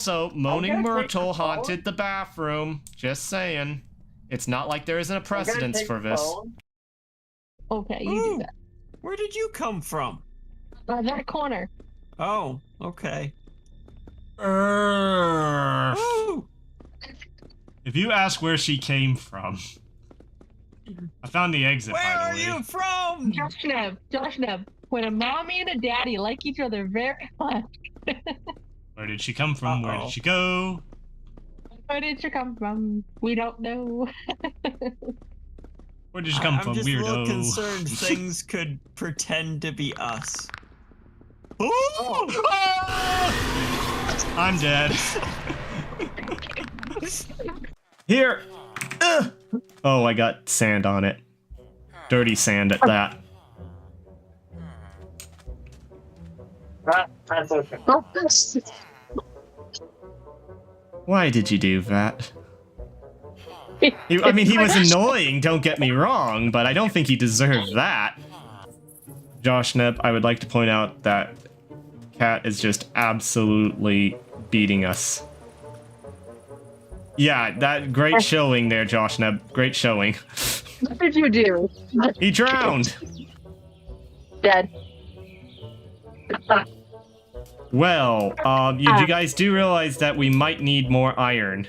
So, Moaning Myrtle haunted the bathroom. Just saying. It's not like there isn't a precedence for this. Okay, you do that. Where did you come from? That corner. Oh, okay. If you ask where she came from, I found the exit. Where by the are way. you from? Josh Neb. When a mommy and a daddy like each other very much. Where did she come from? Where did she go? Where did she come from? We don't know. Where did you come from, I'm just weirdo? a little concerned things could pretend to be us. Ooh! I'm dead. Here! Oh, I got sand on it. Dirty sand at that. That's okay. Why did you do that? I mean, he was annoying, don't get me wrong, but I don't think he deserved that. Josh Neb, I would like to point out that Cat is just absolutely beating us. Yeah, that great showing there, Josh Neb. Great showing. What did you do? He drowned. Dead. Well, you guys do realize that we might need more iron.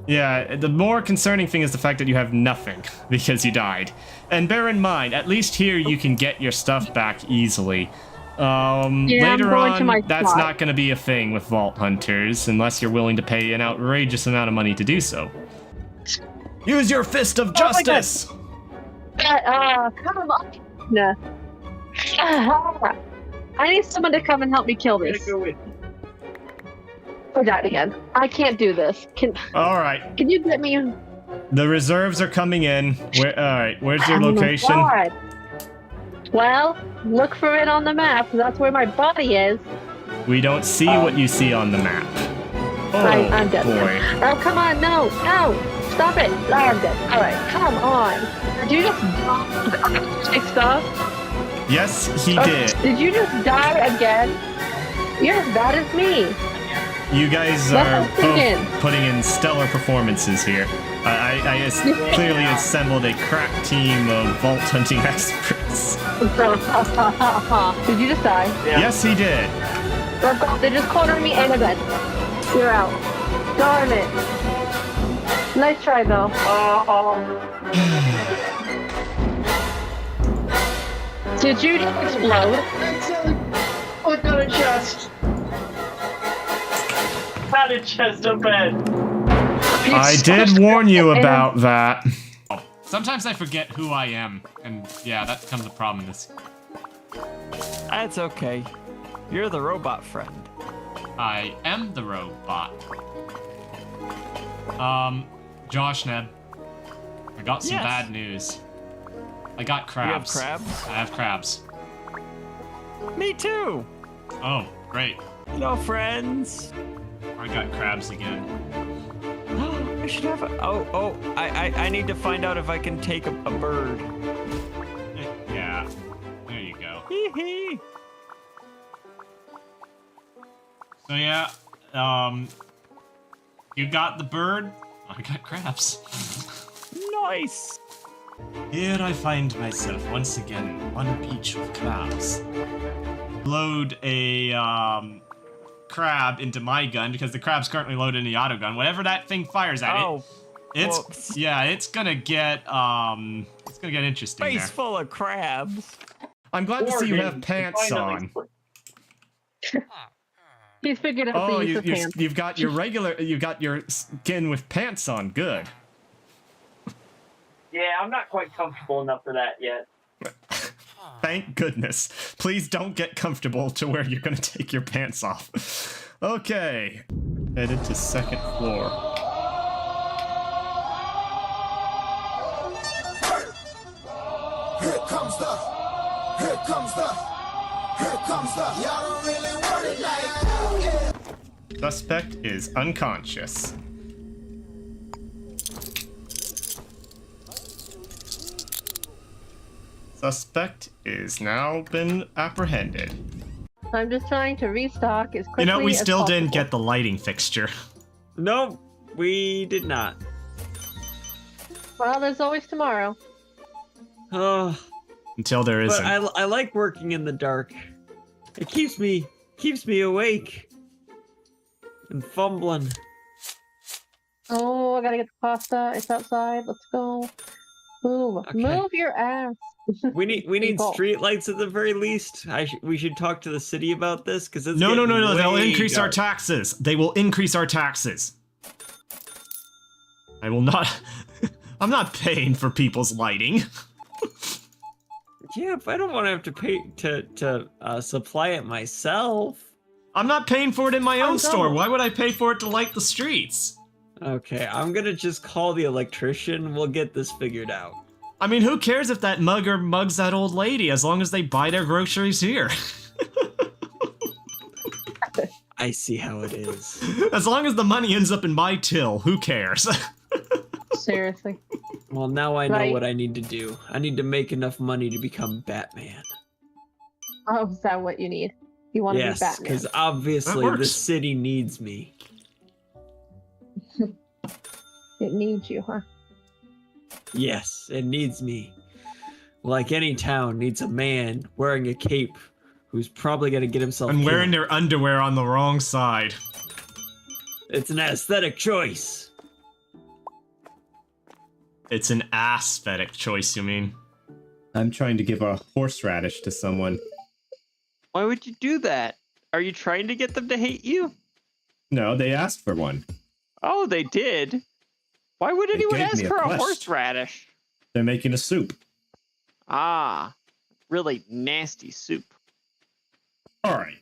Yeah, the more concerning thing is the fact that you have nothing, because you died. And bear in mind, at least here you can get your stuff back easily. Later on, that's not going to be a thing with Vault Hunters, unless you're willing to pay an outrageous amount of money to do so. Use your fist of justice! Come on. No. I need someone to come and help me kill this. I died again. I can't do this. Alright. Can you get me? The reserves are coming in. Alright, where's your location? God. Well, look for it on the map, because that's where my body is. We don't see what you see on the map. Oh, I'm dead. boy. Oh, come on, no, stop it. Oh, I'm dead. Alright, come on. Did you just take stuff? Yes, he did. Did you just die again? You're as bad as me. You guys are both putting in stellar performances here. I clearly assembled a crack team of vault hunting experts. Did you just die? Yeah. Yes, he did. Oh God, they just cornered me and a bed. You're out. Darn it. Nice try, though. Did you just explode? Look at the chest. Had a chest of bed. I did warn you about that. Sometimes I forget who I am, and yeah, that becomes a problem in this. That's okay. You're the robot friend. I am the robot. Josh Neb, I got some bad news. I got crabs. You have crabs? I have crabs. Me too. Oh, great. No friends. I got crabs again. I should have a... I need to find out if I can take a bird. Yeah. There you go. Hee hee. So yeah, you got the bird, I got crabs. Nice. Here I find myself once again on a beach with crabs. Load a crab into my gun because the crab's currently loaded in the auto gun. Whatever that thing fires at it's gonna get interesting. Face there. full of crabs. I'm glad to see you have pants on. He's figured out the use of pants. You've got your skin with pants on. Good. Yeah, I'm not quite comfortable enough for that yet. Thank goodness. Please don't get comfortable to where you're gonna take your pants off. Okay. Headed to second floor. Here comes the, y'all don't really want it like Suspect is unconscious. Suspect is now been apprehended. I'm just trying to restock as quickly You know, we as still didn't possible. get the lighting fixture. Nope, we did not. Well, there's always tomorrow. Oh, Until there but isn't. I like working in the dark. It keeps me awake and fumbling. Oh, I gotta get the pasta. It's outside. Let's go. Move. Okay. Move your ass. We need People. street lights at the very least. We should talk to the city about this because it's No. They'll way increase our dark. taxes. They will increase our taxes. I will not. I'm not paying for people's lighting. Yeah, if I don't want to have to pay to supply it myself. I'm not paying for it in my Oh, own store. no. Why would I pay for it to light the streets? Okay, I'm gonna just call the electrician. We'll get this figured out. I mean, who cares if that mugger mugs that old lady as long as they buy their groceries here? I see how it is. As long as the money ends up in my till, who cares? Seriously. Well, now I know Right. what I need to do. I need to make enough money to become Batman. Oh, is that what you need? You want to be Yes, Batman? because That obviously the works. city needs me. It needs you, huh? Yes, it needs me. Like any town needs a man wearing a cape who's probably gonna get himself And wearing killed. their underwear on the wrong side. It's an aesthetic choice. It's an aesthetic choice, you mean? I'm trying to give a horseradish to someone. Why would you do that? Are you trying to get them to hate you? No, they asked for one. Oh, they did. Why would They anyone gave ask me a for a quest. horseradish? They're making a soup. Ah, really nasty soup. All right,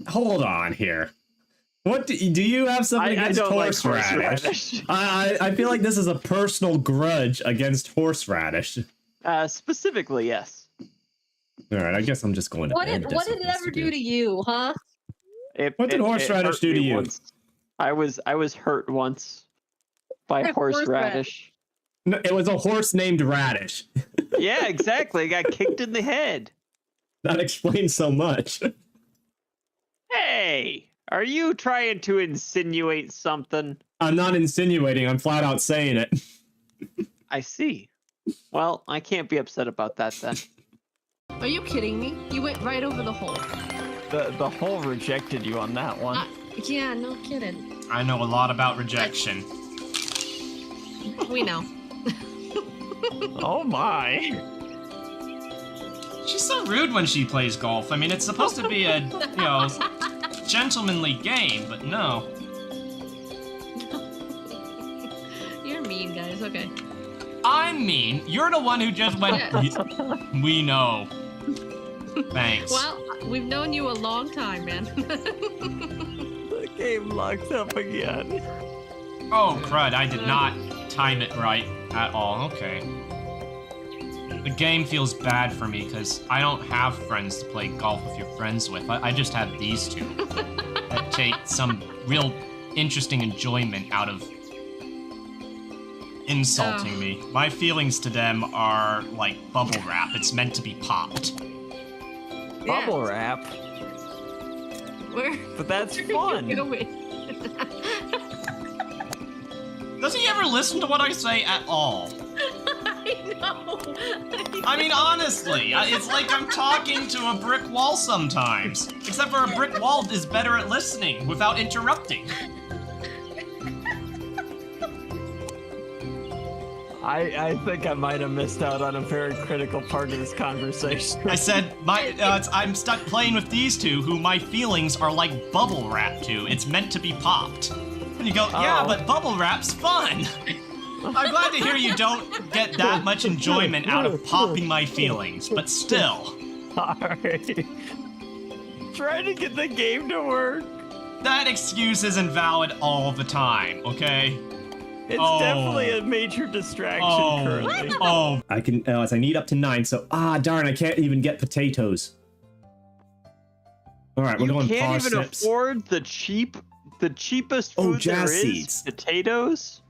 hold on here. What do you have something I against don't like horseradish? horseradish. I feel like this is a personal grudge against horseradish. Specifically, yes. All right, I guess I'm just going to What bed. did it ever do to you, huh? What did horseradish hurt do to me you? Once. I was hurt once by horseradish. No, it was a horse named Radish. Yeah, exactly. I got kicked in the head. That explains so much. Hey, are you trying to insinuate something? I'm not insinuating, I'm flat out saying it. I see. Well, I can't be upset about that then. Are you kidding me? You went right over the hole. The hole rejected you on that one. Yeah, no kidding. I know a lot about rejection. We know. Oh my. She's so rude when she plays golf. I mean, it's supposed to be a, gentlemanly game, but no. You're mean, guys. Okay. I'm mean. You're the one who just went, we know. Thanks. Well, we've known you a long time, man. The game locked up again. Oh, crud, I did not time it right at all. Okay. The game feels bad for me because I don't have friends to play golf with your friends with. I just have these two that take some real interesting enjoyment out of insulting me. My feelings to them are like bubble wrap. It's meant to be popped. Bubble wrap. Where? But that's Where fun. are you going? Does he ever listen to what I say at all? I know. I mean, honestly, it's like I'm talking to a brick wall sometimes. Except for a brick wall is better at listening without interrupting. I think I might have missed out on a very critical part of this conversation. I said, I'm stuck playing with these two who my feelings are like bubble wrap to. It's meant to be popped. And you go, yeah, Oh. but bubble wrap's fun. I'm glad to hear you don't get that much enjoyment out of popping my feelings, but still. Sorry. Trying to get the game to work. That excuse isn't valid all the time, okay? It's Oh. definitely a major distraction currently. I can, I need up to 9, so, darn, I can't even get potatoes. All right, we're You going can't even parsnips. afford the cheapest Oh, food jazz there is. seeds. Potatoes.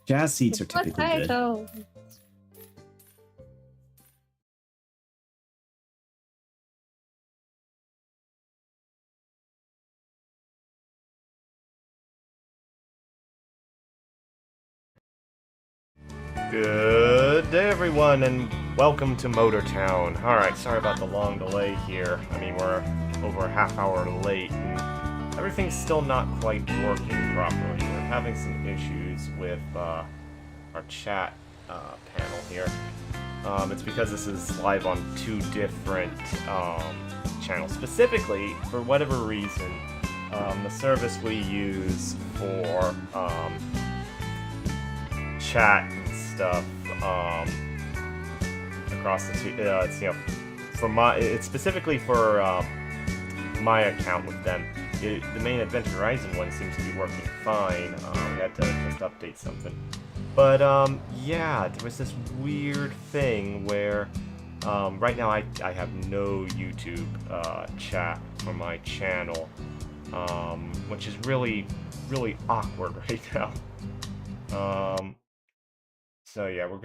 Jazz seeds are typically good. Potato. Good day, everyone, and welcome to Motor Town. Alright, sorry about the long delay here. I mean, we're over a half hour late, and everything's still not quite working properly. We're having some issues with our chat panel here. It's because this is live on two different channels. Specifically, for whatever reason, the service we use for chat and stuff across the two, it's, you know, for it's specifically for my account with them. The main adventorizon one seems to be working fine. We had to just update something. But, yeah, there was this weird thing where, right now I have no YouTube chat for my channel, which is really, really awkward right now. So yeah, we're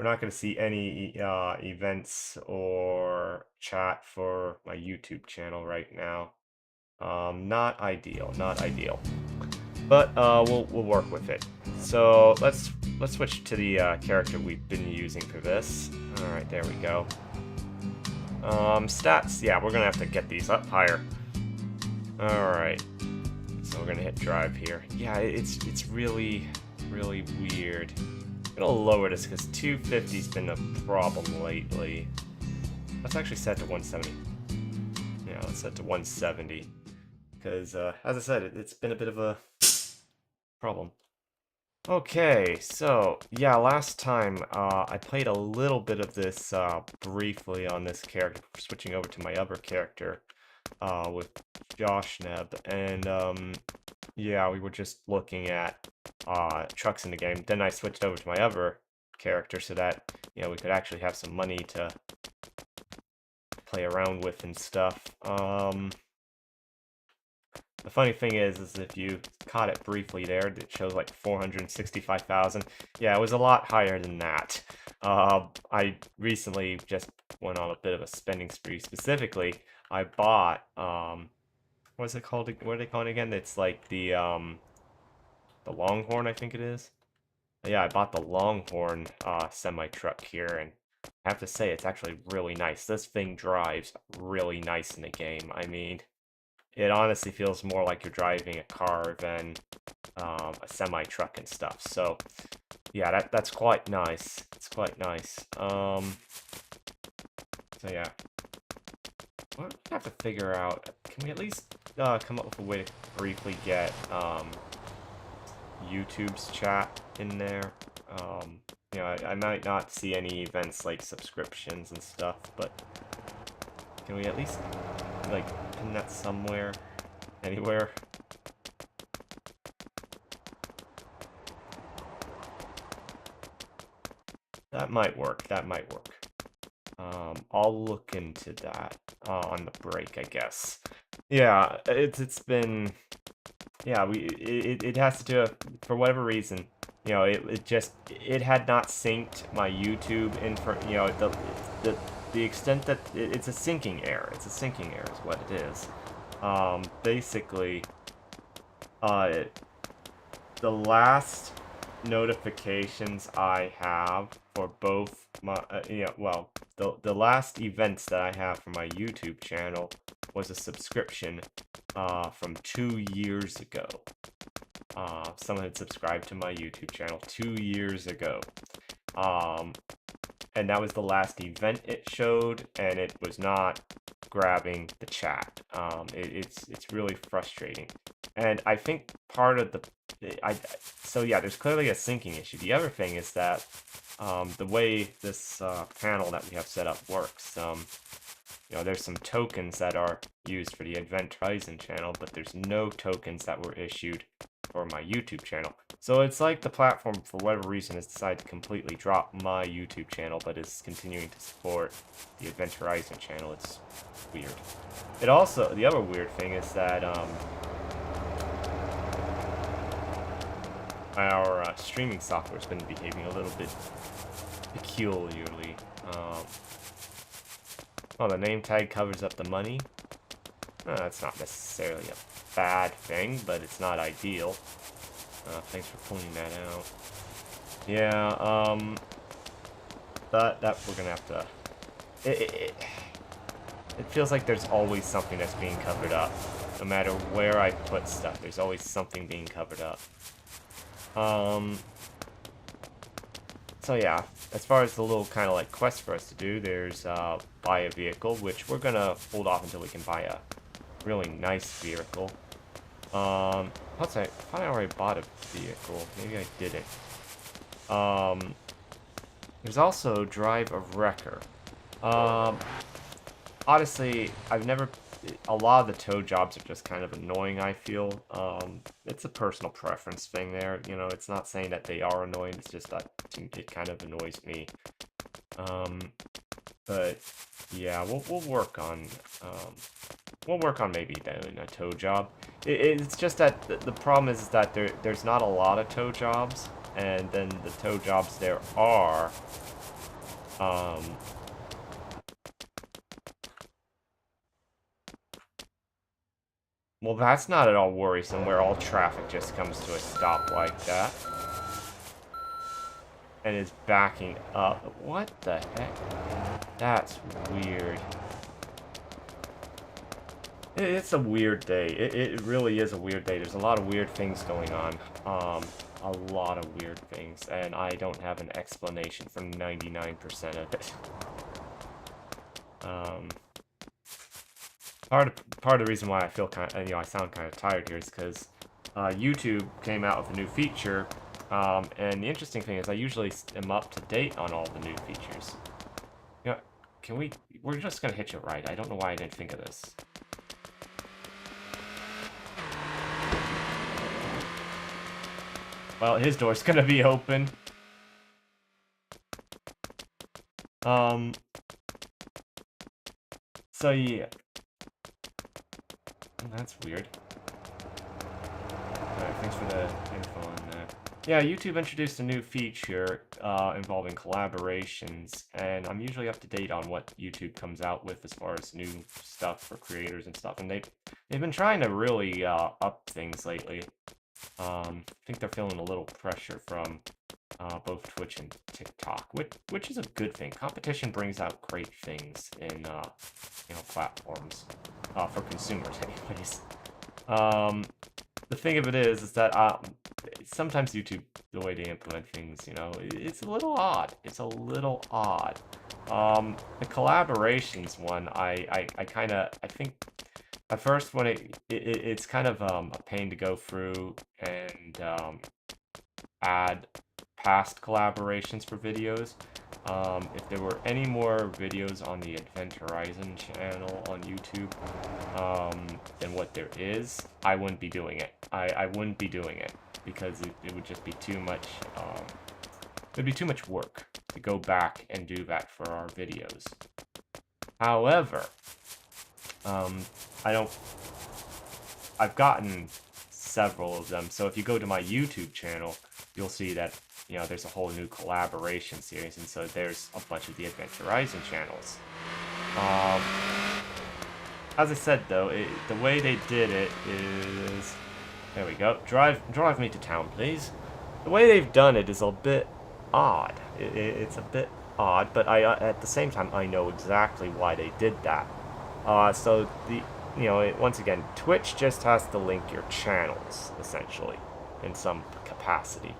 not gonna see any events or chat for my YouTube channel right now. Not ideal, not ideal. But we'll work with it. So let's switch to the character we've been using for this. All right, there we go. Stats. Yeah, we're gonna have to get these up higher. All right. So we're gonna hit drive here. Yeah, it's really weird. I'm gonna lower this because 250's been a problem lately. Let's actually set to 170. Yeah, let's set to 170. Because, as I said, it's been a bit of a problem. Okay, so, yeah, last time, I played a little bit of this, briefly on this character, switching over to my other character, with Josh Neb, and, yeah, we were just looking at, trucks in the game. Then I switched over to my other character so that, you know, we could actually have some money to play around with and stuff. The funny thing is if you caught it briefly there, it shows like 465,000. Yeah, it was a lot higher than that. I recently just went on a bit of a spending spree. Specifically, I bought, what's it called? What are they calling it again? It's like the Longhorn, I think it is. Yeah, I bought the Longhorn semi-truck here, and I have to say, it's actually really nice. This thing drives really nice in the game. I mean, it honestly feels more like you're driving a car than a semi-truck and stuff. So, yeah, that's quite nice. It's quite nice. So, yeah. We'll have to figure out, can we at least come up with a way to briefly get YouTube's chat in there? You know, I might not see any events like subscriptions and stuff, but can we at least, like, pin that somewhere? Anywhere? That might work, that might work. I'll look into that on the break, I guess. Yeah, it's been... Yeah, it has to do it for whatever reason. You know, it had not synced my YouTube in for, you know, the extent that it's a syncing error. It's a syncing error is what it is. Basically, the last notifications I have for both my, you know, well, the last events that I have for my YouTube channel was a subscription from 2 years ago. Someone had subscribed to my YouTube channel 2 years ago. And that was the last event it showed, and it was not grabbing the chat. It's really frustrating. And I think part of so yeah, there's clearly a syncing issue. The other thing is that the way this panel that we have set up works, you know, there's some tokens that are used for the adventorizon channel, but there's no tokens that were issued for my YouTube channel. So it's like the platform, for whatever reason, has decided to completely drop my YouTube channel, but is continuing to support the adventorizon channel. It's weird. It also, the other weird thing is that our streaming software has been behaving a little bit peculiarly. Well, the name tag covers up the money. That's not necessarily a bad thing, but it's not ideal. Thanks for pointing that out. Yeah, that we're gonna have to... It feels like there's always something that's being covered up. No matter where I put stuff, there's always something being covered up. So yeah, as far as the little kind of like quest for us to do, there's buy a vehicle, which we're gonna hold off until we can buy a really nice vehicle. Plus I thought I already bought a vehicle. Maybe I didn't. There's also drive a wrecker. Honestly, I've never... A lot of the tow jobs are just kind of annoying, I feel. It's a personal preference thing there. You know, it's not saying that they are annoying, it's just that it kind of annoys me. But yeah, we'll work on maybe doing a tow job. It's just that the problem is that there's not a lot of tow jobs, and then the tow jobs there are, well, that's not at all worrisome, where all traffic just comes to a stop like that. And is backing up. What the heck? That's weird. It's a weird day. It really is a weird day. There's a lot of weird things going on. A lot of weird things. And I don't have an explanation for 99% of it. Part of the reason why I feel kind of, I sound kind of tired here is because YouTube came out with a new feature, and the interesting thing is I usually am up to date on all the new features. Yeah, we're just gonna hitch a ride. I don't know why I didn't think of this. Well, his door's gonna be open. So yeah. That's weird. Alright, thanks for the info on that. Yeah, YouTube introduced a new feature involving collaborations, and I'm usually up to date on what YouTube comes out with as far as new stuff for creators and stuff, and they've been trying to really up things lately. I think they're feeling a little pressure from both Twitch and TikTok, which is a good thing. Competition brings out great things in platforms for consumers, anyways. The thing of it is that sometimes YouTube, the way they implement things, it's a little odd. It's a little odd. The collaborations one, I think at first when it's kind of a pain to go through and add past collaborations for videos. If there were any more videos on the adventorizon channel on YouTube than what there is, I wouldn't be doing it. I wouldn't be doing it because it would just be too much. It'd be too much work to go back and do that for our videos. However, I've gotten several of them. So if you go to my YouTube channel, you'll see that there's a whole new collaboration series, and so there's a bunch of the adventorizon channels. As I said though, the way they did it is, there we go. Drive me to town, please. The way they've done it is a bit odd. It's a bit odd, but at the same time I know exactly why they did that. So once again, Twitch just has to link your channels essentially in some capacity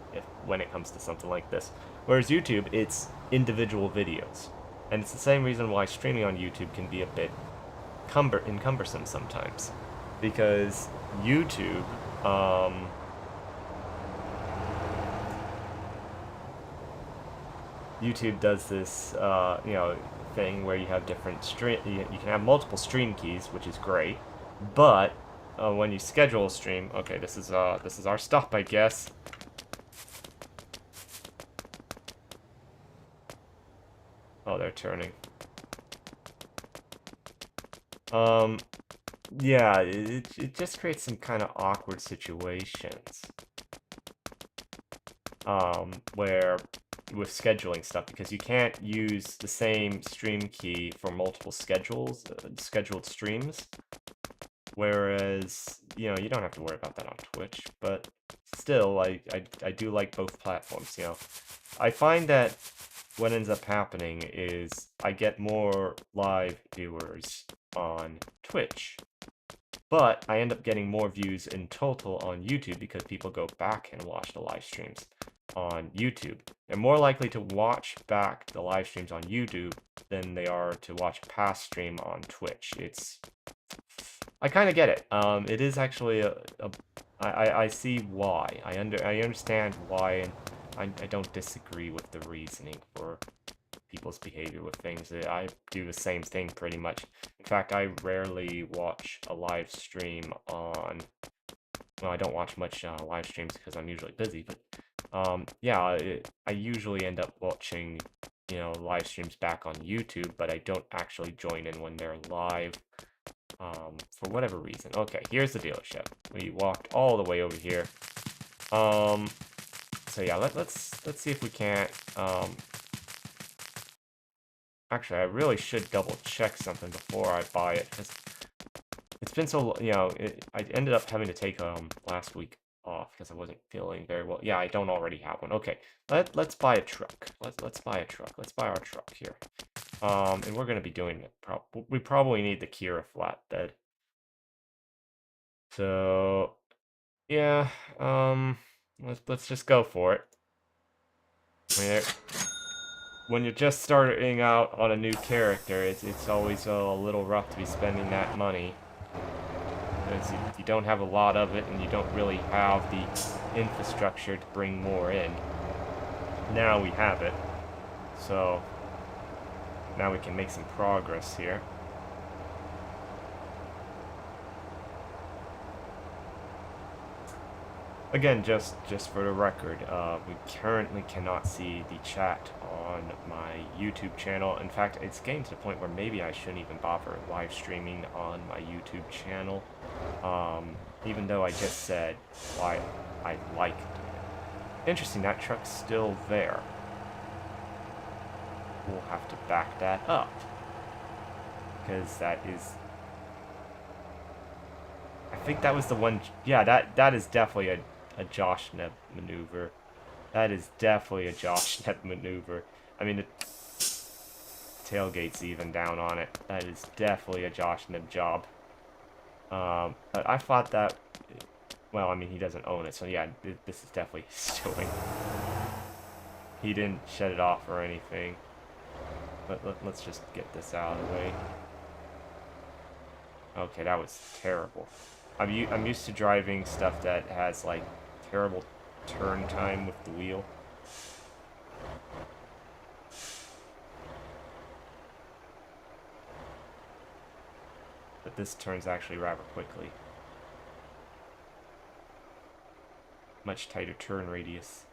when it comes to something like this. Whereas YouTube, it's individual videos. And it's the same reason why streaming on YouTube can be a bit encumbersome sometimes. Because YouTube, YouTube does this, thing where you have different you can have multiple stream keys, which is great. But when you schedule a stream, okay, this is our stop, I guess. Oh, they're turning. Yeah, it just creates some kind of awkward situations. Where with scheduling stuff, because you can't use the same stream key for multiple scheduled streams. Whereas, you don't have to worry about that on Twitch, but still, I do like both platforms, you know. I find that what ends up happening is I get more live viewers on Twitch, but I end up getting more views in total on YouTube because people go back and watch the live streams on YouTube. They're more likely to watch back the live streams on YouTube than they are to watch past stream on Twitch. I kind of get it. It is actually I see why. I understand why, and I don't disagree with the reasoning for people's behavior with things. I do the same thing pretty much. In fact, I rarely watch a live stream on. Well, I don't watch much live streams because I'm usually busy. But yeah, I usually end up watching, you know, live streams back on YouTube, but I don't actually join in when they're live. For whatever reason. Okay, here's the dealership. We walked all the way over here. So yeah, let's see if we can't. Actually, I really should double check something before I buy it, because it's been so, you know, I ended up having to take last week off because I wasn't feeling very well. Yeah, I don't already have one. Okay, let's buy a truck. Let's buy a truck. Let's buy our truck here. And we're gonna be doing it. We probably need the Kira flatbed. So yeah, let's just go for it. I mean, when you're just starting out on a new character, it's always a little rough to be spending that money, because you don't have a lot of it and you don't really have the infrastructure to bring more in. Now we have it, so now we can make some progress here. Again, just for the record, we currently cannot see the chat on my YouTube channel. In fact, it's getting to the point where maybe I shouldn't even bother live streaming on my YouTube channel. Even though I just said why I liked it. Interesting, that truck's still there. We'll have to back that up, because that is... I think that was the one... Yeah, that is definitely a Josh Neb maneuver. That is definitely a Josh Neb maneuver. I mean, the tailgate's even down on it. That is definitely a Josh Neb job. But I thought that... Well, I mean, he doesn't own it, so yeah, this is definitely his doing. He didn't shut it off or anything. But let's just get this out of the way. Okay, that was terrible. I'm used to driving stuff that has, like, terrible turn time with the wheel. But this turns actually rather quickly. Much tighter turn radius.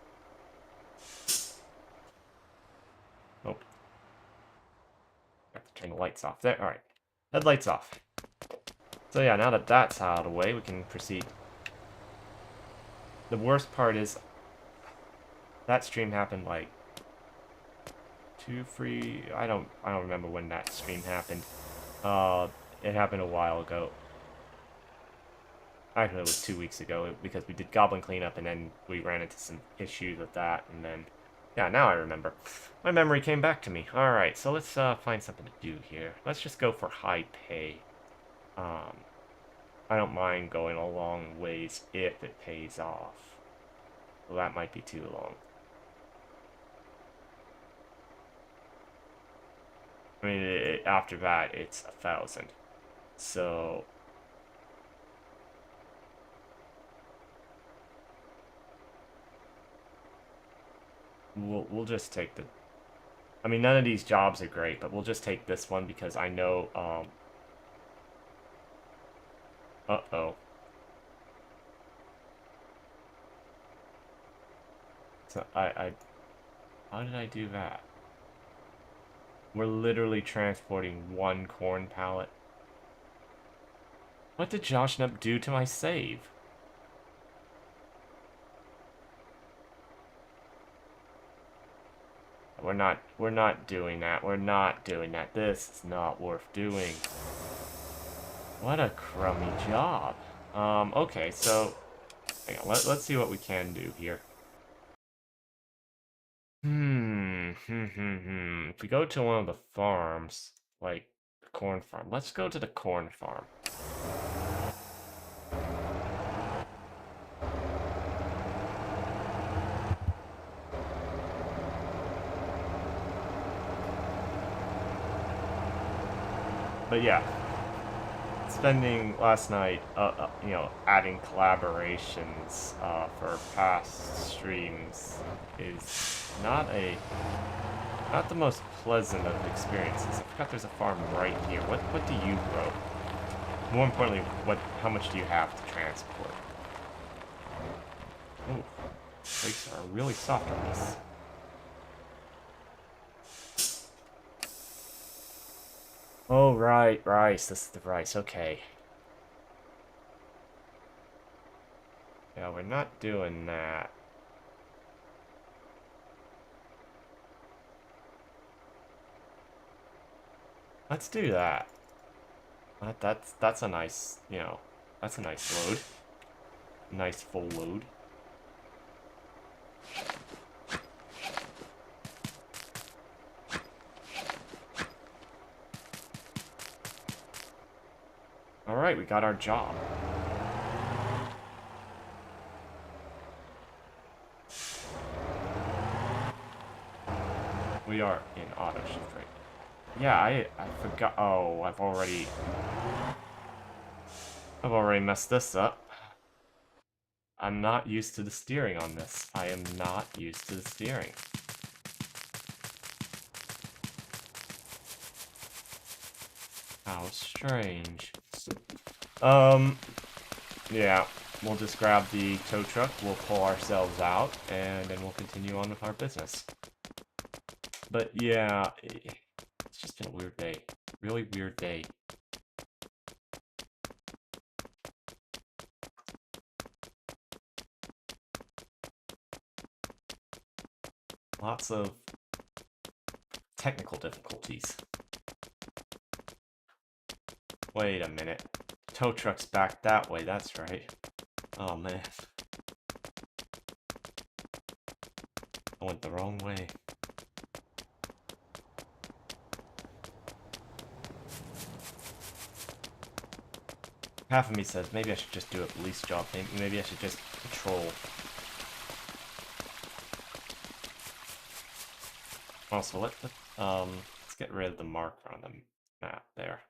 Oh. Have to turn the lights off there. Alright. Headlights off. So yeah, now that that's out of the way, we can proceed. The worst part is that stream happened like 2, 3. I don't remember when that stream happened. It happened a while ago. Actually, it was 2 weeks ago because we did Goblin Cleanup and then we ran into some issues with that, and then yeah, now I remember. My memory came back to me. All right, so let's find something to do here. Let's just go for high pay. I don't mind going a long ways if it pays off. Well, that might be too long. I mean, after that, it's 1,000. So... We'll just take the... I mean, none of these jobs are great, but we'll just take this one because I know, uh-oh. So, how did I do that? We're literally transporting one corn pallet. What did Josh Nup do to my save? We're not doing that. We're not doing that. This is not worth doing. What a crummy job. Okay, so Hang on, let's see what we can do here. If we go to one of the farms, like the corn farm, let's go to the corn farm. But yeah, spending last night, you know, adding collaborations for past streams is not the most pleasant of experiences. I forgot there's a farm right here. What do you grow? More importantly, how much do you have to transport? Oh, brakes are really soft on this. Oh, right, rice. This is the rice. Okay. Yeah, we're not doing that. Let's do that. That's a nice, you know, that's a nice load. Nice full load. Alright, we got our job. We are in auto shift right now. Yeah, I forgot. Oh, I've already messed this up. I'm not used to the steering on this. I am not used to the steering. How strange. Yeah, we'll just grab the tow truck, we'll pull ourselves out, and then we'll continue on with our business. But yeah, it's just been a weird day. Really weird day. Lots of technical difficulties. Wait a minute. Tow truck's back that way, that's right. Oh man. I went the wrong way. Half of me says maybe I should just do a police job. Maybe I should just patrol. Also, let's get rid of the marker on the map there.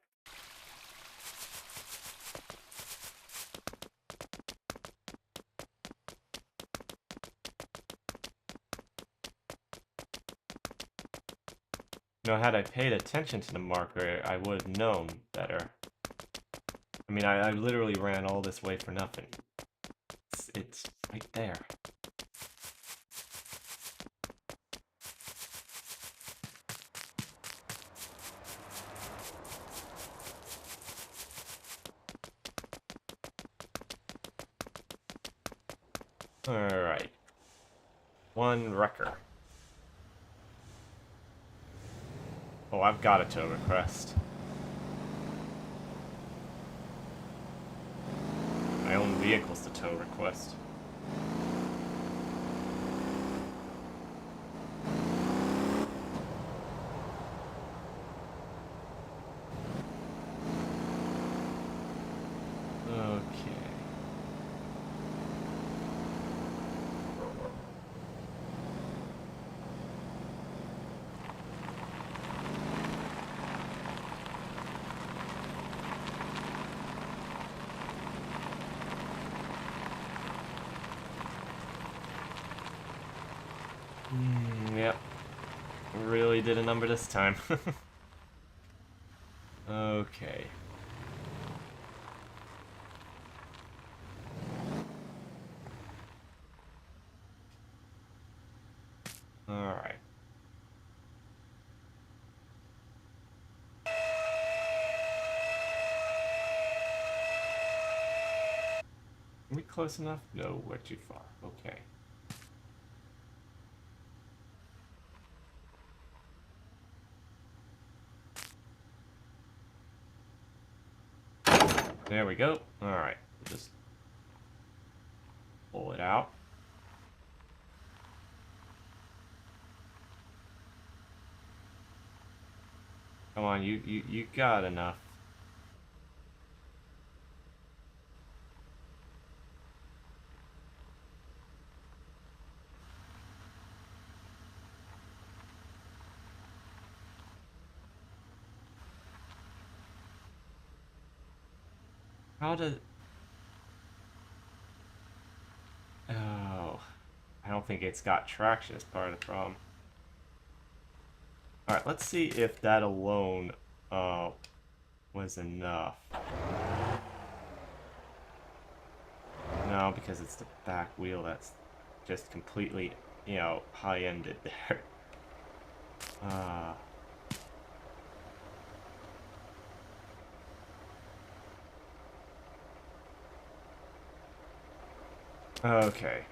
You know, had I paid attention to the marker, I would have known better. I mean, I literally ran all this way for nothing. It's right there. Alright. One wrecker. Oh, I've got a tow request. My own vehicle's the tow request. Okay. Yep. Really did a number this time. Okay. Alright. Are we close enough? No, we're too far. Okay. There we go. Alright. Just Pull it out. Come on, you got enough. How did... Oh, I don't think it's got traction as part of the problem. Alright, let's see if that alone was enough. No, because it's the back wheel that's just completely, you know, high-ended there. Okay.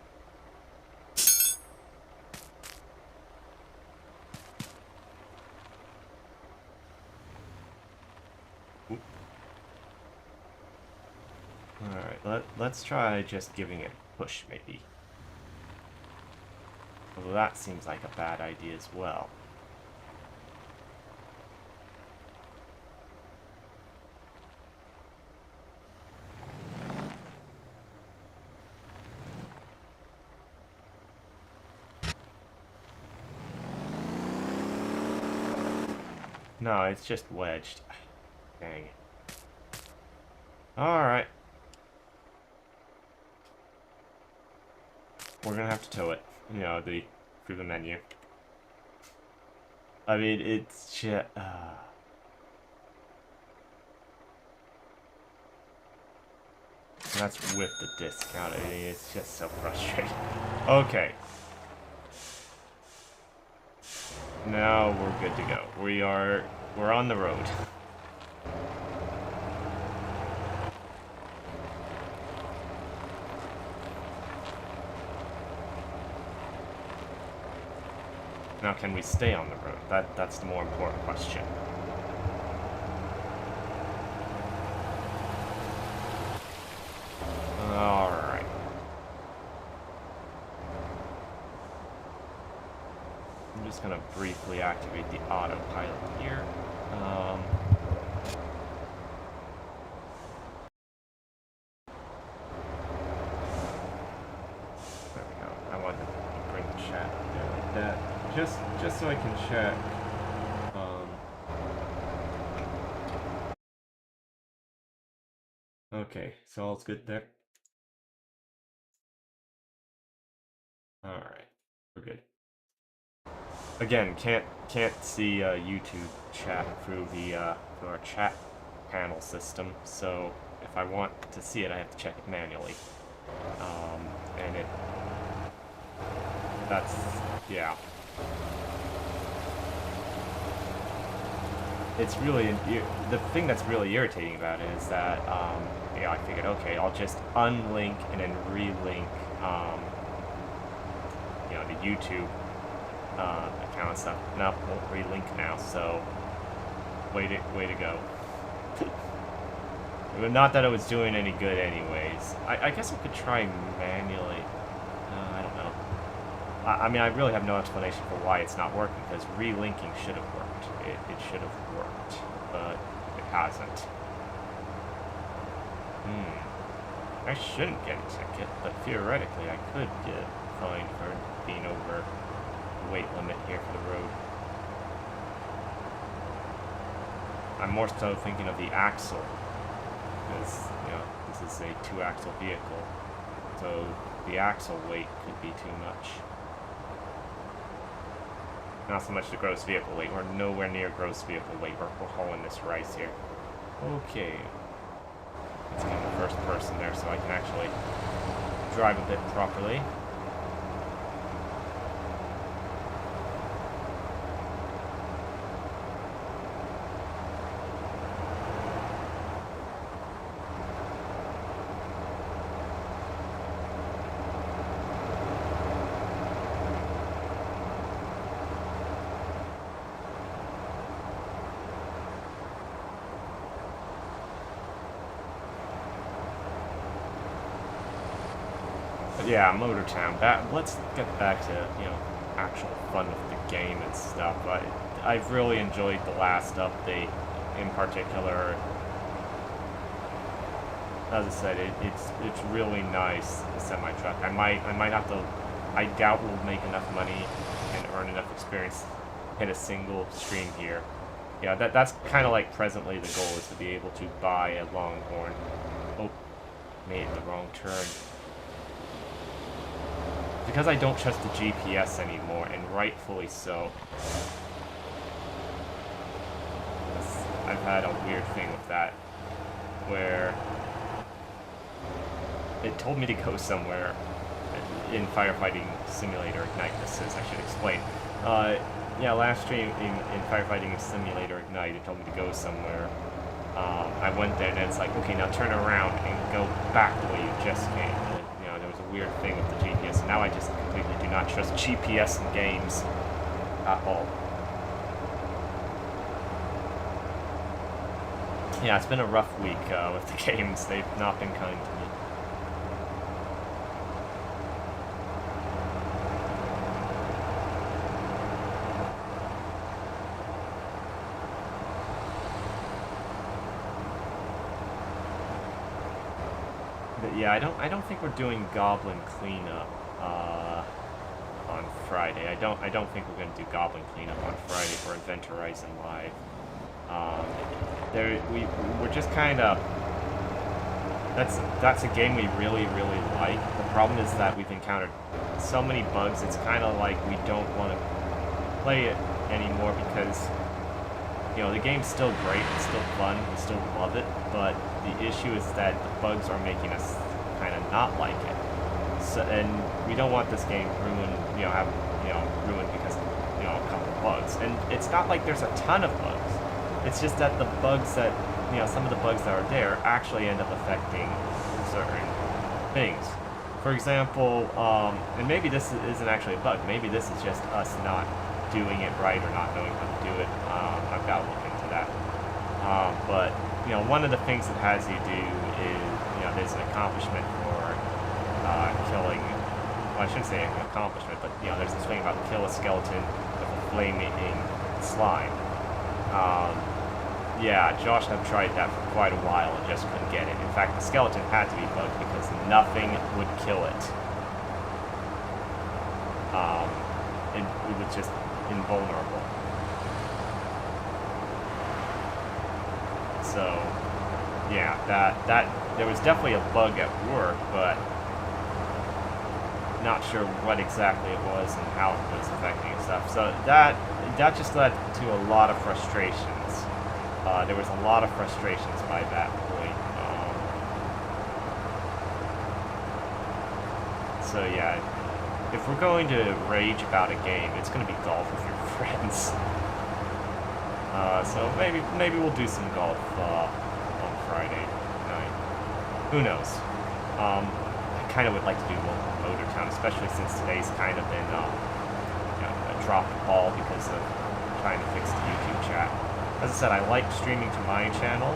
Alright, let's try just giving it a push, maybe. Although that seems like a bad idea as well. No, it's just wedged. Dang it. Alright. We're gonna have to tow it, you know, through the menu. I mean, it's just... That's with the discount. I mean, it's just so frustrating. Okay. Now we're good to go. We're on the road. Now, can we stay on the road? That's the more important question. Alright. I'm just gonna briefly activate the autopilot here. There we go. I wanted to bring the chat up there like that. Just so I can check. Okay, so all's good there. Alright, we're good. Again, can't see YouTube chat through our chat panel system, so if I want to see it, I have to check it manually. And that's, yeah. It's really, the thing that's really irritating about it is that, yeah, I figured, okay, I'll just unlink and then relink, you know, the YouTube account and stuff. Nope, won't relink now, so way to go. Not that it was doing any good anyways. I guess I could try manually. I don't know. I mean, I really have no explanation for why it's not working, because relinking should have worked. It should have worked, but it hasn't. I shouldn't get a ticket, but theoretically I could get fined for being over the weight limit here for the road. I'm more so thinking of the axle, because, you know, this is a 2-axle vehicle, so the axle weight could be too much. Not so much the gross vehicle weight. We're nowhere near gross vehicle weight. We're hauling this rice here. Okay. Let's get the first person there so I can actually drive a bit properly. yeah, Motor Town. Let's get back to, you know, actual fun with the game and stuff. I've really enjoyed the last update in particular. As I said, it's really nice, the semi-truck. I might have to, I doubt we'll make enough money and earn enough experience to hit a single stream here. Yeah, that's kind of like presently the goal is to be able to buy a Longhorn. Oh, made the wrong turn. Because I don't trust the GPS anymore, and rightfully so. I've had a weird thing with that, where it told me to go somewhere in Firefighting Simulator Ignite. This is, I should explain. Yeah, last stream in Firefighting Simulator Ignite, it told me to go somewhere. I went there, and it's like, okay, now turn around and go back the way you just came. And, you know, there was a weird thing with the GPS, and now I just completely do not trust GPS in games at all. Yeah, it's been a rough week with the games. They've not been kind to me. But yeah, I don't think we're doing Goblin Cleanup on Friday. I don't think we're gonna do Goblin Cleanup on Friday for Adventorizon Live. We're just kind of, that's a game we really like. The problem is that we've encountered so many bugs. It's kind of like we don't want to play it anymore because, you know, the game's still great, it's still fun, we still love it, but the issue is that the bugs are making us kind of not like it. So, and we don't want this game ruined, ruined because of, you know, a couple bugs. And it's not like there's a ton of bugs. It's just that the bugs that, you know, some of the bugs that are there actually end up affecting certain things. For example, and maybe this isn't actually a bug, maybe this is just us not doing it right or not knowing how to do it. I've got to look into that. But, you know, one of the things it has you do is, you know, there's an accomplishment for killing, well, I shouldn't say an accomplishment, but, you know, there's this thing about kill a skeleton with a flame-eating slime. Yeah, Josh had tried that for quite a while and just couldn't get it. In fact, the skeleton had to be bugged because nothing would kill it. It was just invulnerable. So, yeah, that there was definitely a bug at work, but not sure what exactly it was and how it was affecting stuff. So that just led to a lot of frustrations. There was a lot of frustrations by that point. So yeah, if we're going to rage about a game, it's going to be golf with your friends. So maybe we'll do some golf on Friday night. Who knows? I kind of would like to do Motor Town, especially since today's kind of been a dropped ball because of trying to fix the YouTube chat. As I said, I like streaming to my channel,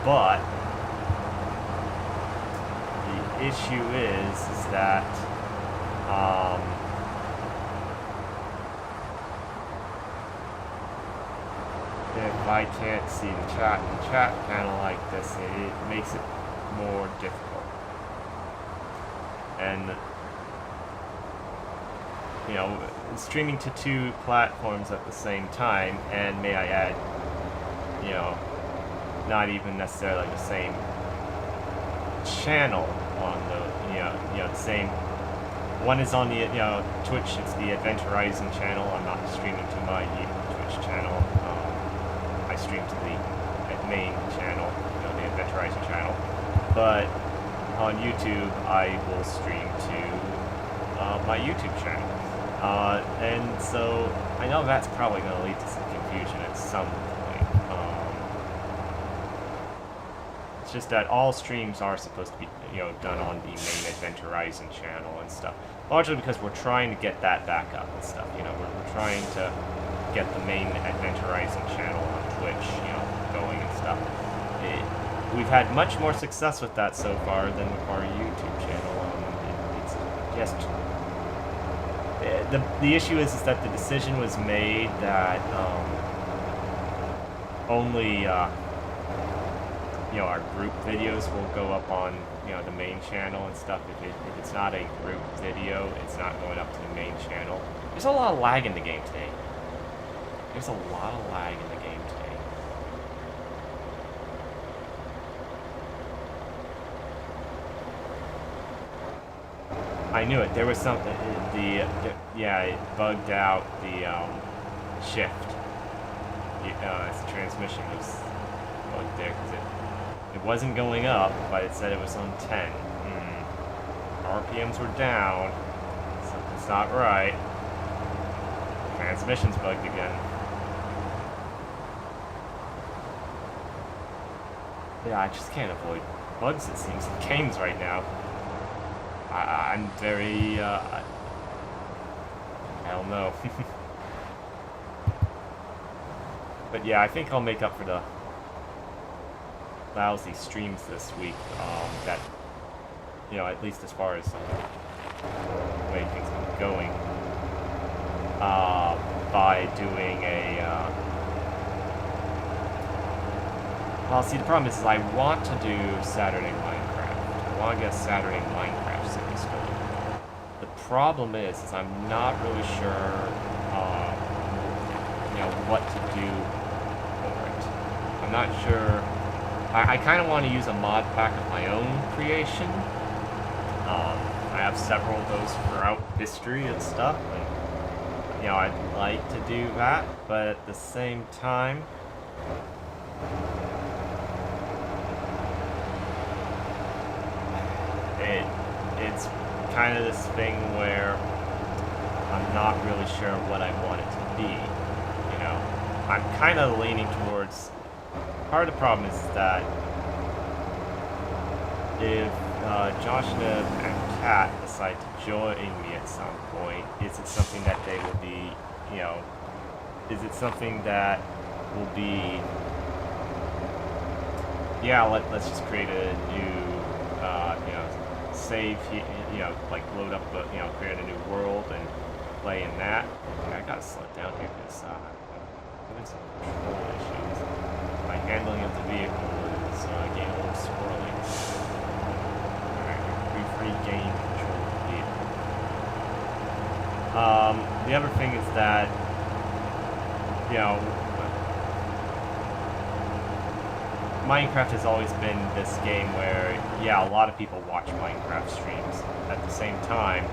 but the issue is that if I can't see the chat panel like this, it makes it more difficult. And, you know, streaming to two platforms at the same time, and may I add, you know, not even necessarily the same channel on the, you know, the same, one is on the, you know, Twitch, it's the Adventorizon channel. I'm not streaming to my Twitch channel. I stream to the main channel, you know, the Adventorizon channel. But on YouTube, I will stream to my YouTube channel. And so I know that's probably going to lead to some confusion at some point. It's just that all streams are supposed to be, you know, done on the main Adventorizon channel and stuff. Largely because we're trying to get that back up and stuff. You know, we're trying to get the main Adventorizon channel on Twitch, you know, going and stuff. We've had much more success with that so far than with our YouTube channel. Yes. The issue is that the decision was made that only you know, our group videos will go up on, you know, the main channel and stuff. If it's not a group video, it's not going up to the main channel. There's a lot of lag in the game today. There's a lot of lag in the game today. I knew it. There was something. Yeah, it bugged out the shift. Its transmission was bugged there because it wasn't going up, but it said it was on 10. RPMs were down. Something's not right. Transmission's bugged again. Yeah, I just can't avoid bugs, it seems, in games right now. I'm very, I don't know. But yeah, I think I'll make up for the lousy streams this week, that, you know, at least as far as the way things have been going, by doing a, well, see, the problem is I want to do Saturday Minecraft. I want to get a Saturday Minecraft series going. The problem is I'm not really sure, you know, what to do for it. I'm not sure. I kind of want to use a mod pack of my own creation. I have several of those throughout history and stuff, and, you know, I'd like to do that, but at the same time, it's kind of this thing where I'm not really sure what I want it to be, you know. I'm kind of leaning towards, part of the problem is that if Josh, Neb, and Kat decide to join me at some point, is it something that they will be, you know, is it something that will be, yeah, let's just create a new, you know, save, you know, like load up, you know, create a new world and play in that. Okay, I gotta slow it down here because I'm having some control issues. My handling of the vehicle is getting a little swirly. Alright, regain control of the vehicle. The other thing is that, you know, Minecraft has always been this game where, yeah, a lot of people watch Minecraft streams. At the same time,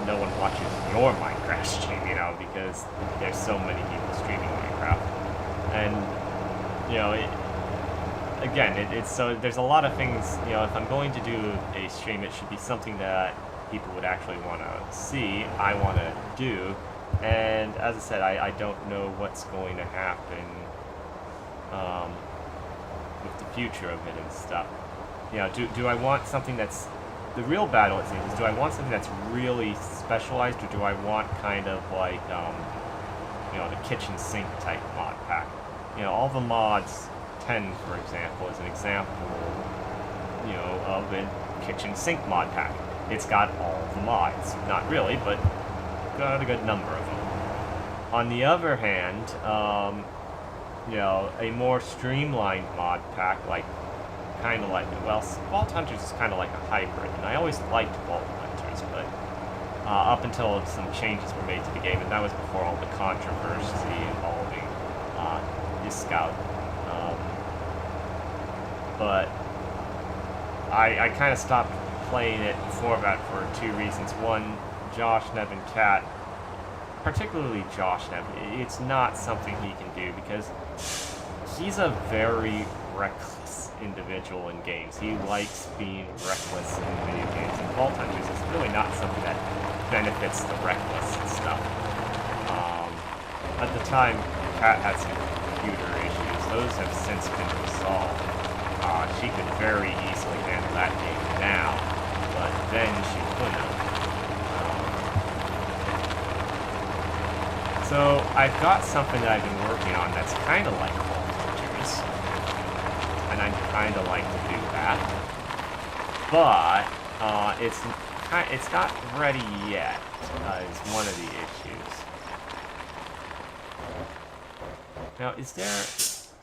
no one watches your Minecraft stream, you know, because there's so many people streaming Minecraft. And, you know, it's so there's a lot of things, you know, if I'm going to do a stream, it should be something that people would actually want to see, I want to do. And as I said, I don't know what's going to happen, with the future of it and stuff. You know, do I want something that's, the real battle, it seems, is do I want something that's really specialized, or do I want kind of like, you know, the kitchen sink type mod pack? You know, all the mods, 10 for example, is an example, you know, of a kitchen sink mod pack. It's got all the mods. Not really, but got a good number of them. On the other hand, you know, a more streamlined mod pack, like, kind of like, well, Vault Hunters is kind of like a hybrid, and I always liked Vault Hunters, but up until some changes were made to the game, and that was before all the controversy involving Scout. But I kind of stopped playing it before that for two reasons. One, Josh, Neb, and Kat, particularly Josh Neb, it's not something he can do because he's a very reckless individual in games. He likes being reckless in video games, and Vault Hunters is really not something that benefits the reckless and stuff. At the time, Kat had some computer issues. Those have since been resolved. She could very easily handle that game now, but then she couldn't have. So I've got something that I've been working on that's kind of like Vault Hunters, and I'd kind of like to do that, but it's it's not ready yet, is one of the issues. Now, is there...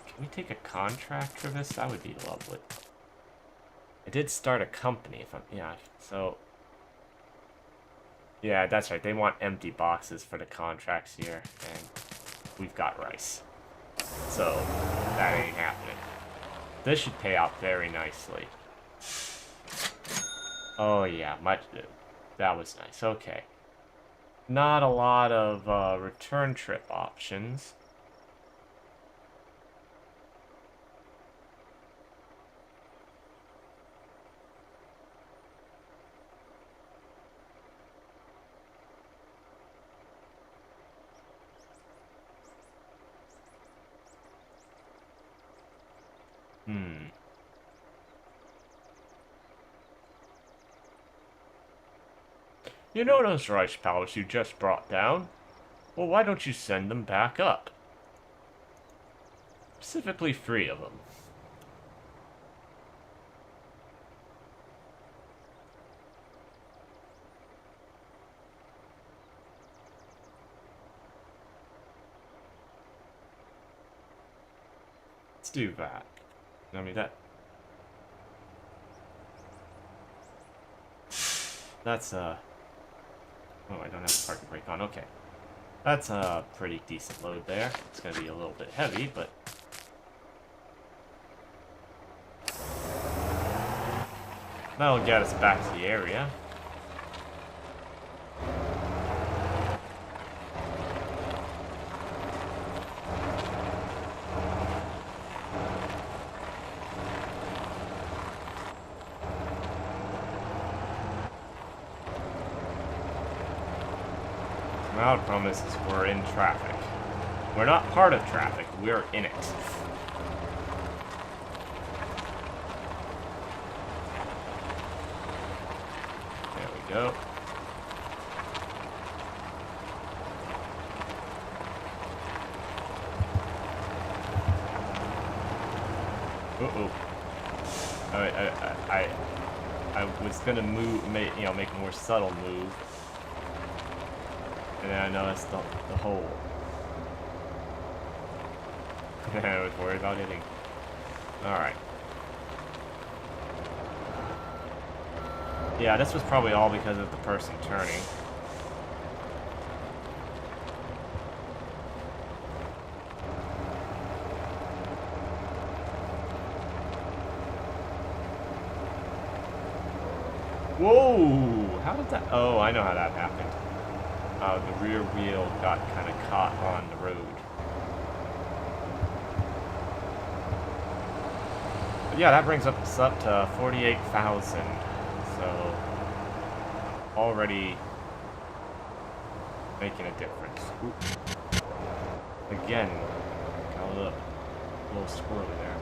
Can we take a contract for this? That would be lovely. I did start a company, if I'm... Yeah, so... Yeah, that's right. They want empty boxes for the contracts here, and we've got rice. So, that ain't happening. This should pay out very nicely. Oh, yeah, that was nice. Okay. Not a lot of return trip options. You know those rice pallets you just brought down? Well, why don't you send them back up? Specifically 3 of them. Let's do that. I mean, that's, oh, I don't have a parking brake on. Okay. That's a pretty decent load there. It's going to be a little bit heavy, but... that'll get us back to the area. Now the problem is we're in traffic. We're not part of traffic, we're in it. There we go. Uh-oh. I was gonna make a more subtle move. And then I noticed the hole. I was worried about hitting. Alright. Yeah, this was probably all because of the person turning. Whoa! How did that... Oh, I know how that happened. The rear wheel got kind of caught on the road. But yeah, that brings us up to 48,000. So, already making a difference. Ooh. Again, got a little squirrely there.